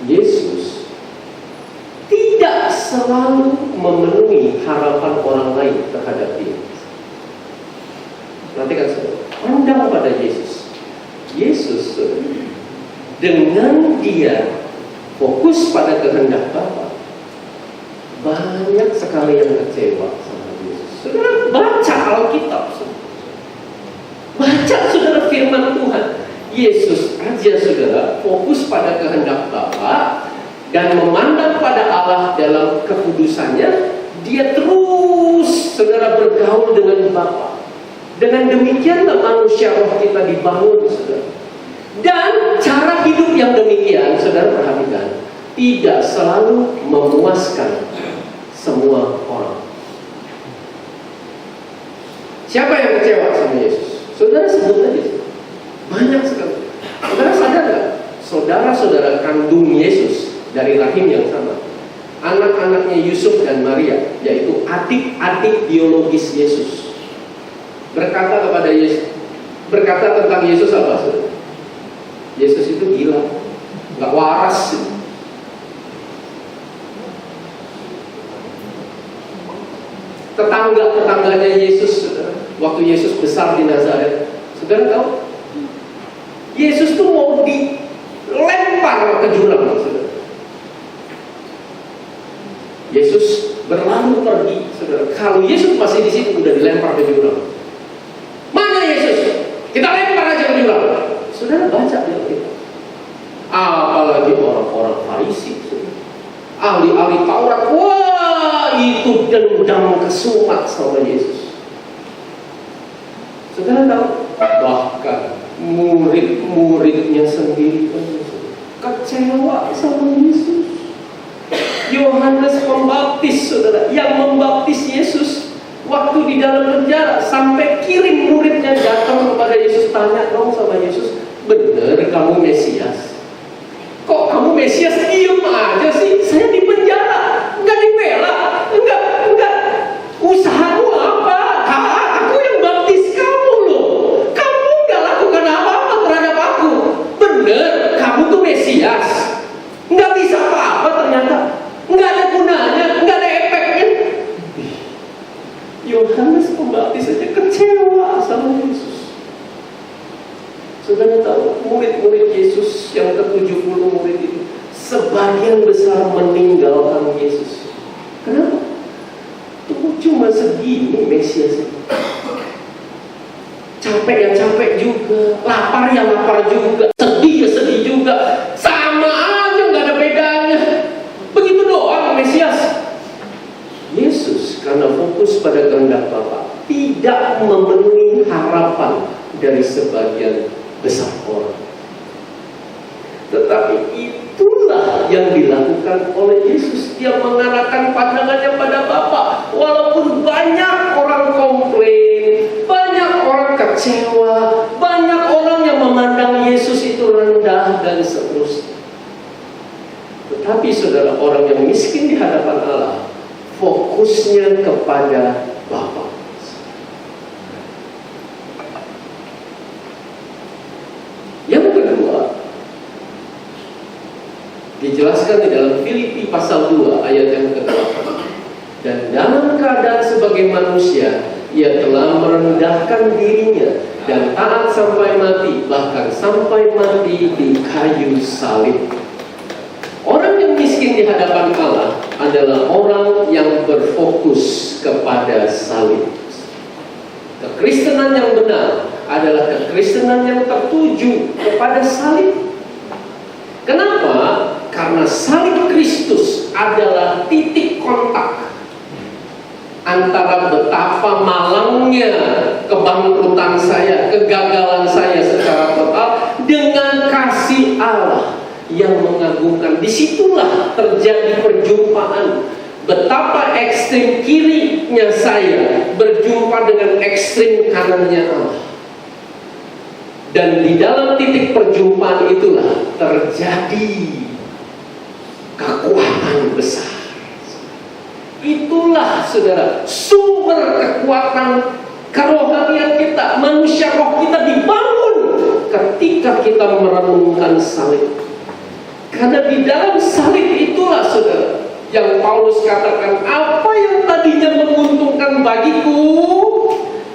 Yesus tidak selalu memenuhi harapan orang lain terhadap dia. Perhatikan saudara, pandang pada Yesus. Yesus dengan dia fokus pada kehendak Bapa, banyak sekali yang kecewa sama Yesus. Saudara baca Alkitab, baca saudara firman Tuhan. Yesus aja saudara fokus pada kehendak Bapa dan memandang pada Allah dalam kekudusannya. Dia terus saudara bergaul dengan Bapa. Dengan demikianlah manusia roh kita dibangun, saudara. Dan cara hidup yang demikian, saudara perhatikan, tidak selalu memuaskan semua orang. Siapa yang kecewa sama Yesus? Saudara sebut aja. Banyak sekali. Saudara sadar gak? Saudara-saudara kandung Yesus dari rahim yang sama, anak-anaknya Yusuf dan Maria, yaitu adik-adik biologis Yesus, berkata kepada Yesus, berkata tentang Yesus apa? Saudara? Yesus itu gila, nggak waras. Tetangganya Yesus, waktu Yesus besar di Nazaret, saudara tahu? Yesus tuh mau dilempar ke jurang, saudara. Yesus berlalu pergi, saudara. Kalau Yesus masih di situ, udah dilempar ke jurang. Mana Yesus? Kita lempar aja ke jurang. Saudara baca di Alkitab. Apalagi orang-orang Farisi, ahli-ahli Taurat, wah itu dendam kesumat sama Yesus. Saudara tahu? Bahkan murid-muridnya sendiri kecewa sama Yesus. Yohanes Pembaptis, saudara, yang membaptis Yesus waktu di dalam penjara, sampai kirim muridnya datang kepada Yesus, tanya dong sama Yesus, bener kamu Mesias? Kok kamu Mesias diem aja sih? Saya di penjara, nggak dibela, enggak. Usahamu apa? Aku yang baptis kamu loh. Kamu nggak lakukan apa-apa terhadap aku. Bener, kamu tuh Mesias. Nggak bisa apa-apa ternyata. Nggak ada gunanya, nggak ada efeknya. Yohanes Pembaptis saja kecewa sama Yesus. Saudara tahu, murid-murid Yesus yang ke-70 murid itu, sebagian besar meninggalkan Yesus. Kenapa? Itu cuma segini Mesias itu. Capek ya capek juga, lapar ya lapar juga, sedih ya sedih juga. Sama aja, nggak ada bedanya. Begitu doang Mesias. Yesus karena fokus pada kehendak Bapa, tidak memenuhi harapan dari sebagian besar orang. Tetapi itulah yang dilakukan oleh Yesus. Dia mengarahkan pandangannya pada Bapa. Walaupun banyak orang komplain, banyak orang kecewa, banyak orang yang memandang Yesus itu rendah dan seterusnya. Tetapi saudara, orang yang miskin di hadapan Allah, fokusnya kepada Bapa. Yang kedua, dijelaskan di dalam Filipi pasal 2 ayat yang ke-8. Dan dalam keadaan sebagai manusia, ia telah merendahkan dirinya dan taat sampai mati, bahkan sampai mati di kayu salib. Orang yang miskin di hadapan Allah adalah orang yang berfokus kepada salib. Kekristenan yang benar adalah kekristenan yang tertuju kepada salib. Kenapa? Karena salib Kristus adalah titik kontak antara betapa malangnya kebangkrutan saya, kegagalan saya secara total, dengan kasih Allah yang mengagumkan. Disitulah terjadi perjumpaan. Betapa ekstrim kirinya saya berjumpa dengan ekstrim kanannya Allah. Dan di dalam titik perjumpaan itulah terjadi kekuatan besar. Itulah saudara, sumber kekuatan kerohanian kita. Manusia roh kita dibangun ketika kita merenungkan salib. Karena di dalam salib itulah saudara, yang Paulus katakan, apa yang tadinya menguntungkan bagiku,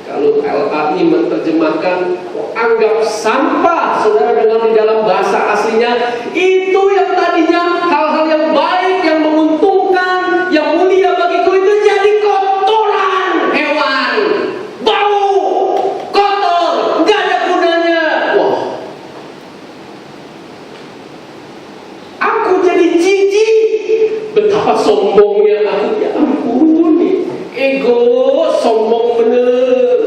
kalau LAI menerjemahkan, anggap sampah, saudara, dengan di dalam bahasa aslinya, itu yang tadinya hal-hal yang baik, yang menguntungkan, yang mulia bagiku, itu jadi kotoran hewan, bau, kotor, nggak ada gunanya. Wah, aku jadi jijik. Betapa sombongnya aku, ya ampun nih, ego, sombong bener.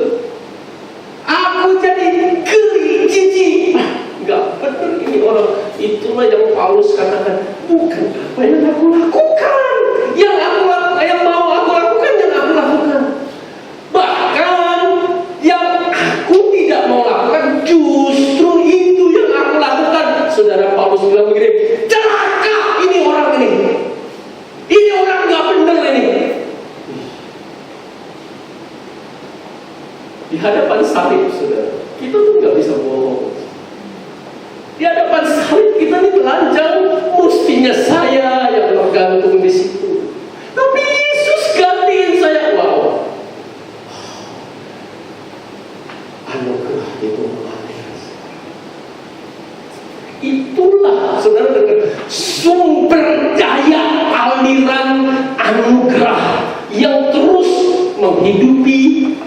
Aku jadi geli, jijik. Gak bener ini orang. Itulah yang Paulus katakan, bukan apa yang aku lakukan, yang mau aku lakukan, yang aku lakukan. Bahkan yang aku tidak mau lakukan, justru itu yang aku lakukan. Saudara, Paulus bilang begini, celaka ini orang ini. Ini orang gak bener ini. Di hadapan salib, saudara, kita tuh gak bisa bohong. Di hadapan salib kita nih telanjang, mestinya saya yang tergantung di situ. Tapi Yesus gantiin saya. Wow, anugerah itu mengalir. Itulah saudara dengar, sumber daya aliran anugerah yang terus menghidupi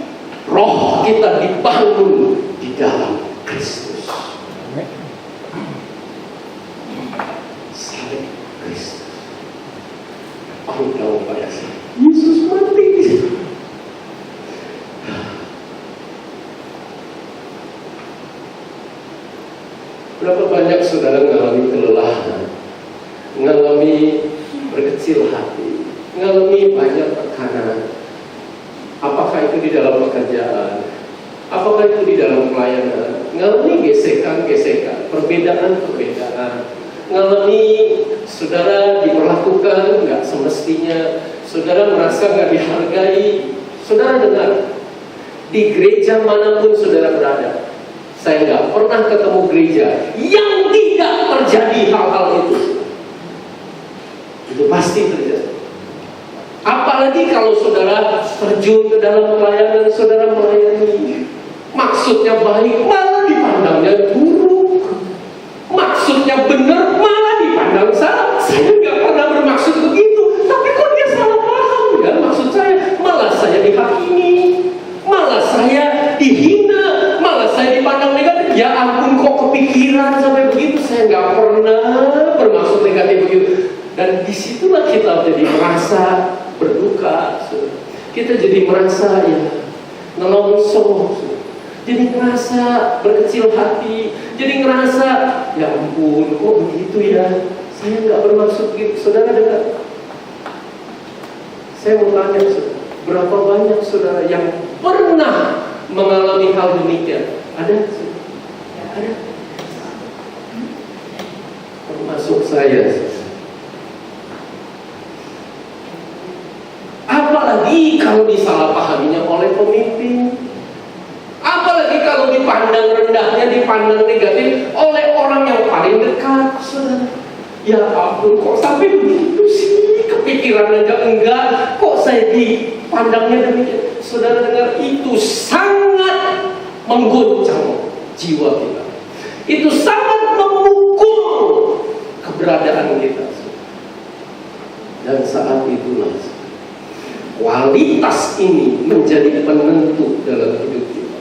roh kita, dibangun di dalam Kristus. Salib Kristus. Tahu pada saya, Yesus mati. Berapa banyak saudara mengalami kelelahan, mengalami berkecil hati, mengalami banyak tekanan. Apakah itu di dalam pekerjaan, apakah itu di dalam pelayanan, mengalami gesekan-gesekan, perbedaan-perbedaan, mengalami saudara diperlakukan nggak semestinya, saudara merasa nggak dihargai. Saudara dengar, di gereja manapun saudara berada, saya nggak pernah ketemu gereja yang tidak terjadi hal-hal itu. Itu pasti terjadi. Apalagi kalau saudara terjun ke dalam pelayanan, saudara melayani, maksudnya baik, malah dipandangnya buruk. Maksudnya benar, malah dipandang salah. Saya nggak pernah bermaksud begitu, tapi kok dia salah paham ya? Maksud saya, malah saya dihakimi, malah saya dihina, malah saya dipandang negatif. Ya ampun, kok kepikiran sampai begitu? Saya nggak pernah bermaksud negatif begitu. Dan disitulah kita jadi merasa berduka, kita jadi merasa ya nelongso, jadi ngerasa berkecil hati, jadi ngerasa ya ampun, kok begitu ya? Saya nggak bermaksud gitu. Saudara dengar, saya mau tanya, berapa banyak saudara yang pernah mengalami hal demikian? Ada? Ada? Termasuk saya. Apalagi kalau disalahpahaminya oleh pemimpin, apalagi kalau dipandang rendahnya, dipandang negatif oleh orang yang paling dekat, saudara. Ya ampun, kok sampai begitu sih? Kepikiran aja enggak, kok saya dipandangnya demikian? Saudara dengar, itu sangat menggoncang jiwa kita. Itu sangat memukul keberadaan kita. Dan saat itulah kualitas ini menjadi penentu dalam hidup kita,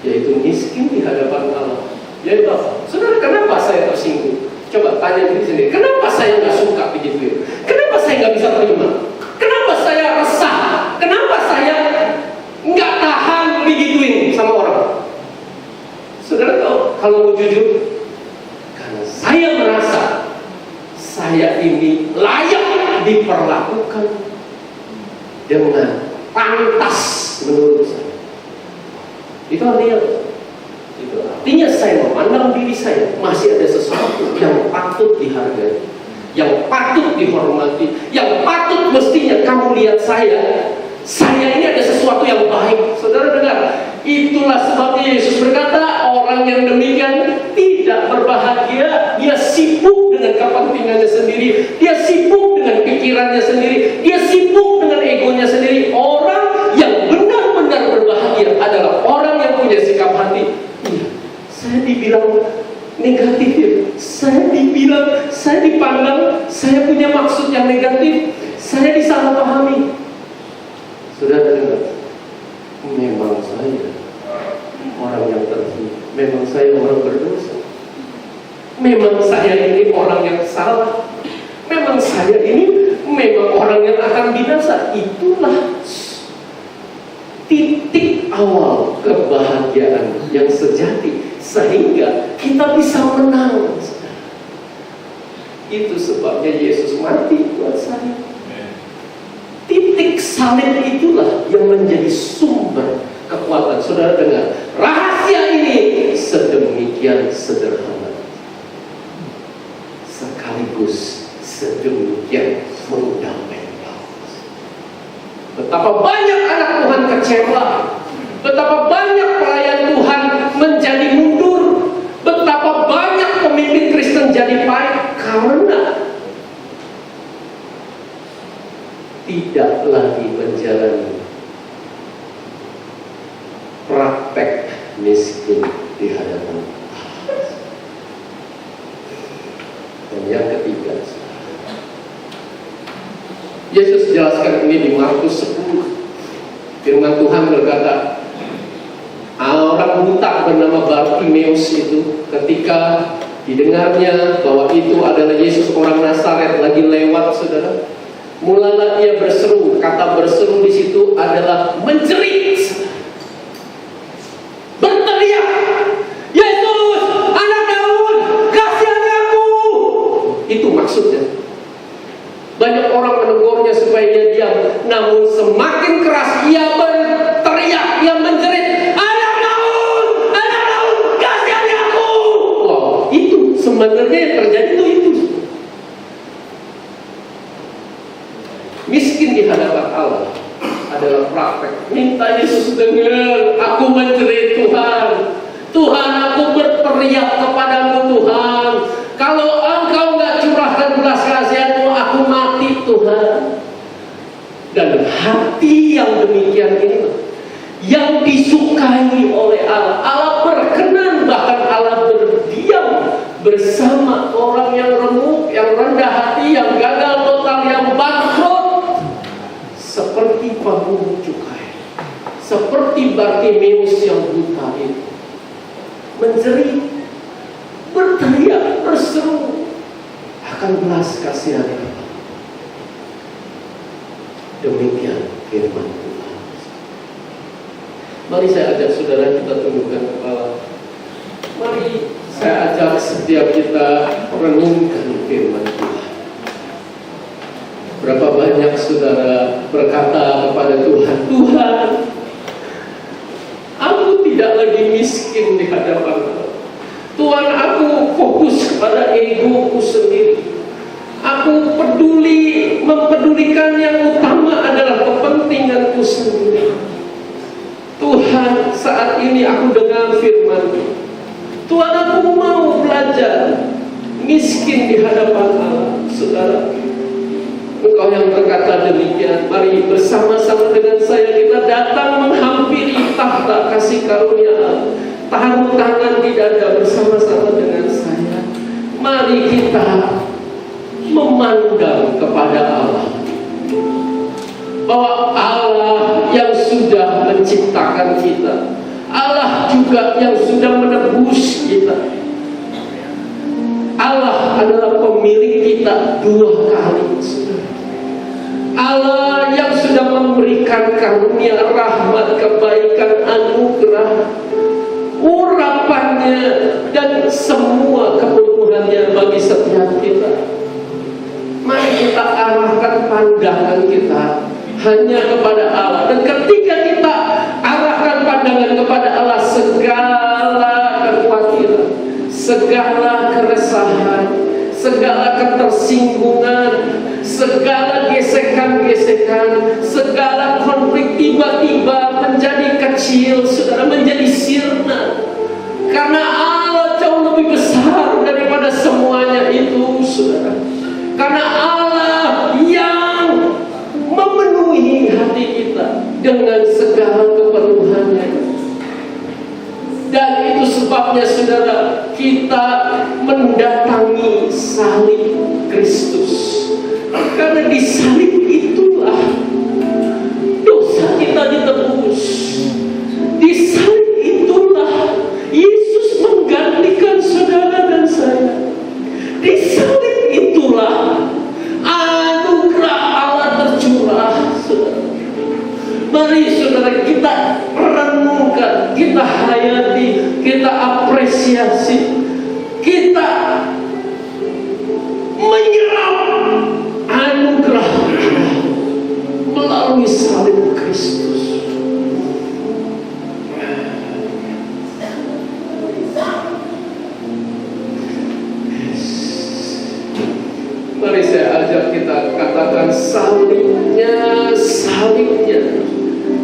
yaitu miskin di hadapan Allah. Yaitu apa? Saudara, kenapa saya tersinggung? Coba tanya diri sendiri, kenapa saya nggak suka begitu? Kenapa saya nggak bisa terima? Kenapa saya resah? Kenapa saya nggak tahan digituin sama orang? Saudara tahu, kalau mau jujur, karena saya merasa saya ini layak diperlakukan dengan pantas menurut saya. Itu artinya saya memandang diri saya masih ada sesuatu yang patut dihargai, yang patut dihormati, yang patut mestinya kamu lihat saya ini ada sesuatu yang baik. Saudara dengar, itulah sebabnya Yesus berkata, orang yang demikian tidak berbahagia. Dia sibuk dengan kepentingannya sendiri, dia sibuk dengan pikirannya sendiri, dia sibuk dengan egonya sendiri. Orang yang benar-benar berbahagia adalah orang yang punya sikap hati, iya, saya dibilang negatif ya, saya dipandang, saya punya maksud yang negatif, saya disalahpahami. Sudah dengar, memang saya orang yang terhina, memang saya orang berdosa, memang saya ini orang yang salah, memang saya ini memang orang yang akan binasa. Itulah titik awal kebahagiaan yang sejati, sehingga kita bisa menang. Itu sebabnya Yesus mati buat saya. Titik salib itulah yang menjadi sumber kekuatan. Saudara dengar, rahasia ini sedemikian sederhana, sekaligus sedemikian fundamental. Betapa banyak anak Tuhan kecewa, betapa banyak pelayan Tuhan menjadi mundur, betapa banyak pemimpin Kristen jadi karena tidak lagi menjalani praktek miskin di hadapan Allah. Dan yang ketiga, Yesus jelaskan ini di Markus 10. Firman Tuhan berkata, orang buta bernama Bartimeus itu ketika didengarnya bahwa itu adalah Yesus orang Nazaret lagi lewat, saudara, mulalah ia berseru. Kata berseru di situ adalah menjerit, berteriak, Yesus, anak Daud, kasihani aku. Itu maksudnya. Banyak orang menegurnya supaya ia diam, namun semakin keras ia berteriak, ia menjerit, anak Daud, kasihani aku. Wow, itu sebenarnya yang terjadi itu. Miskin di hadapan Allah adalah praktek. Minta Yesus dengar, aku menjerit Tuhan. Tuhan, aku berteriak kepadamu Tuhan. Kalau Engkau nggak curahkan belas kasihan-Mu, aku mati Tuhan. Dan hati yang demikian ini yang disukai oleh Allah. Allah berkenan, bahkan Allah berdiam bersama orang yang remuk, yang rendah hati, yang gagal total, yang bangkrut, seperti pemungut cukai, seperti Bartimeus yang buta itu, menjerit, berteriak, berseru akan belas kasihan Allah. Demikian firman Tuhan. Mari saya ajak saudara kita tundukkan kepala. Mari saya ajak setiap kita renungkan firman Tuhan. Berapa banyak saudara berkata kepada Tuhan, Tuhan, aku tidak lagi miskin di hadapan Allah. Tuhan, aku fokus kepada egoku sendiri. Aku mempedulikan yang utama adalah kepentinganku sendiri. Tuhan, saat ini aku dengar firman-Mu. Tuhan, aku mau belajar miskin di hadapan Allah. Saudara, Engkau yang berkata demikian, mari bersama-sama dengan saya kita datang menghampiri tahta kasih karunia Allah. Tahan tangan di dada bersama-sama dengan saya. Mari kita memandang kepada Allah, bahwa Allah yang sudah menciptakan kita, Allah juga yang sudah menebus kita. Allah adalah pemilik kita dua kali. Allah yang sudah memberikan karunia, rahmat, kebaikan, anugerah, urapannya, dan semua kepenuhannya bagi setiap kita. Mari kita arahkan pandangan kita hanya kepada Allah. Dan ketika kita arahkan pandangan kepada Allah, segala kekhawatiran, segala keresahan, segala ketersinggungan, segala gesekan-gesekan, segala konflik tiba-tiba menjadi kecil, saudara, menjadi sirna. Karena Allah jauh lebih besar daripada semuanya itu, saudara. Karena Allah yang memenuhi hati kita dengan segala keperluannya. Dan itu sebabnya, saudara, kita mendatangi salib Kristus. Karena di salib itulah dosa kita ditebus. Di salib itulah Yesus menggantikan saudara dan saya. Di salib itulah anugerah Allah tercurah, saudara. Mari saudara kita renungkan, kita hayati, kita apresiasi, kita menyerap anugerah Allah melalui salib Kristus. Mari saya ajak kita katakan salibnya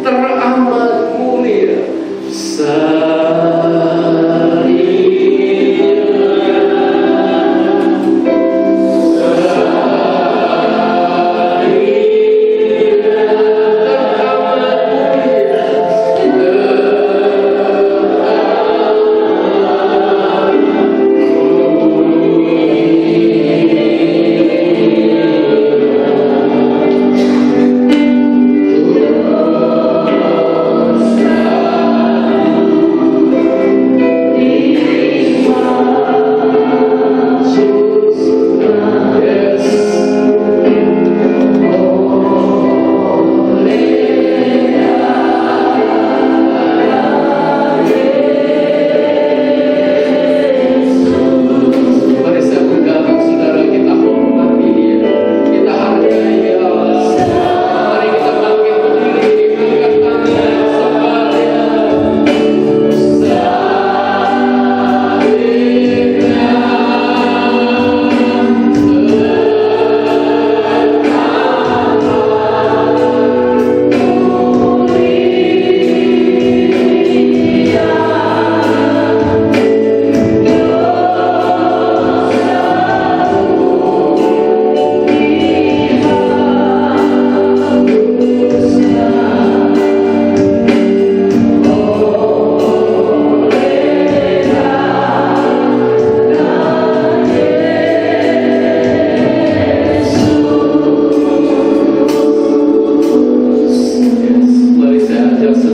teramat mulia. Salibnya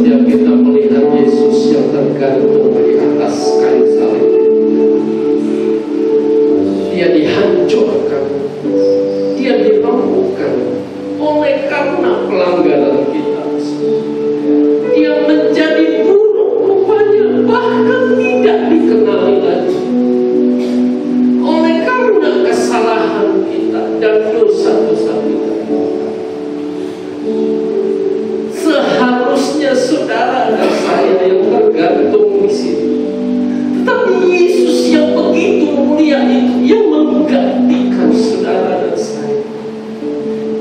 setiap kita melihat Yesus yang tergantung di atas kayu salib, Dia dihancurkan, Dia dilumpuhkan oleh karena pelanggaran kita. Dia menjadi buruk rupanya, bahkan tidak dikenali lagi oleh karena kesalahan kita dan dosa-dosa kita. Seharusnya saudara dan saya yang tergantung di sini, tetapi Yesus yang begitu mulia itu yang menggantikan saudara dan saya.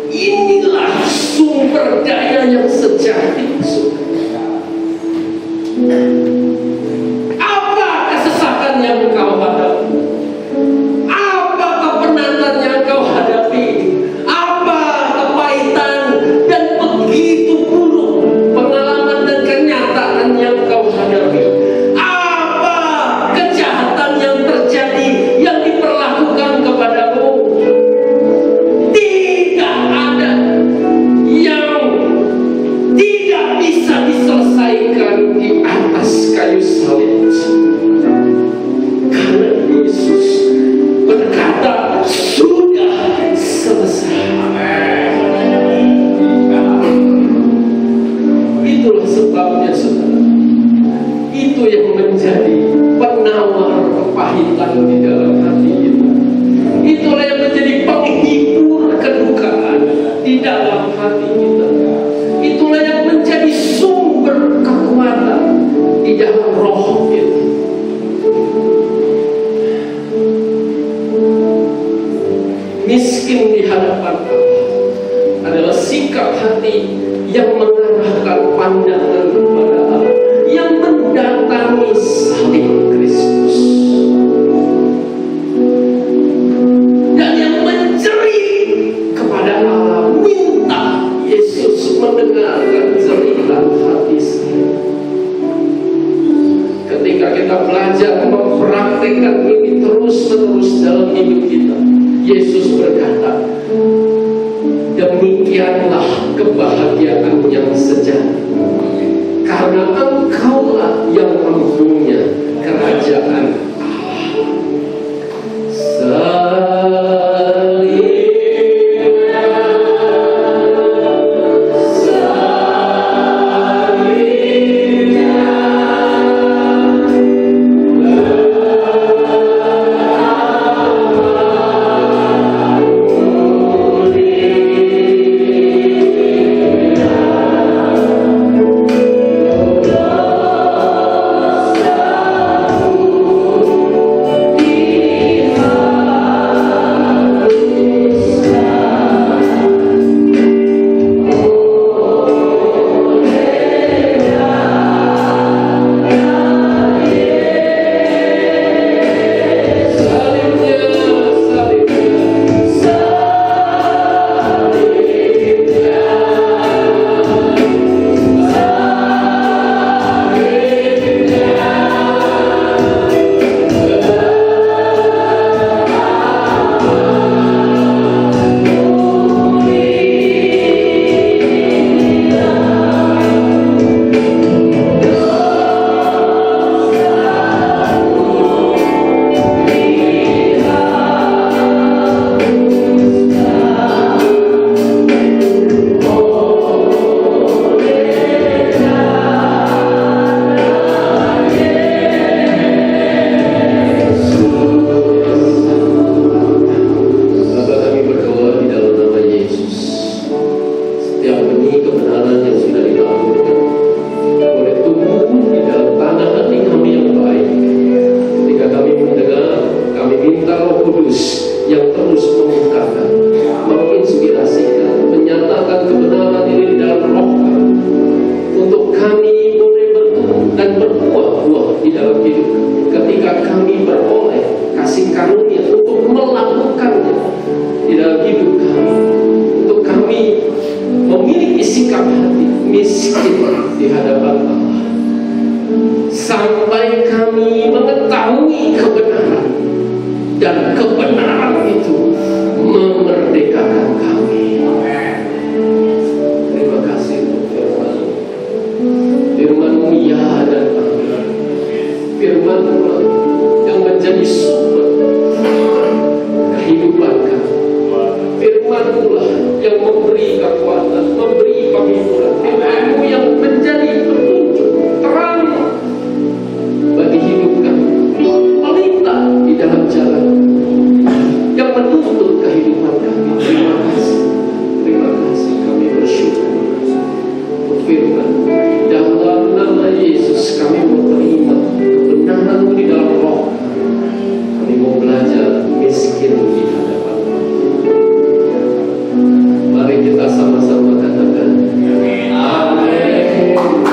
Inilah sumber daya yang sejati, saudara. Apa kesesakan yang kau hadapi? Apa kepenatan yang kau hadapi? Apa kepahitan dan begitu buruk pengalaman dan kenyataan yang kau hadapi? Apa kejahatan yang terjadi yang diperlakukan kepadamu? Tidak ada yang tidak bisa diselesaikan di atas kayu salib. Karena Yesus berkata, sudah selesai. Itulah sebabnya, saudara, itu yang menjadi penawar kepahitan di dalam hati kita. Itulah yang menjadi penghibur kedukaan di dalam hati kita. Itulah yang menjadi sumber kekuatan di dalam roh kita. Miskin di hadapan Allah adalah sikap hati yang mengarahkan pandangan kepada Allah, yang mendatangi salib Kristus, dan yang menjerit kepada Allah, minta Yesus mendengarkan jeritan hati saya. Ketika kita belajar mempraktikkan ini terus-menerus dalam hidup kita, Yesus berkata, demikianlah kebahagiaan yang sejati, karena engkaulah yang mempunyai kerajaan sampai kami mengetahui kebenaran, dan kebenaran itu memerdekakan kami. Terima kasih untuk firman. menjadi sumber kehidupan kami. Firman-Mu lah yang memberi kekuatan, memberi penghiburan. Firman-Mu yang menjadi petunjuk terang bagi hidup kami, melintas di dalam jalan yang menuntut kehidupan kami. Terima kasih kami bersyukur untuk firman. Dalam nama Yesus kami menerima kebenaran-Mu di dalam roh. Kami mau belajar miskin di hadapan. Mari kita sama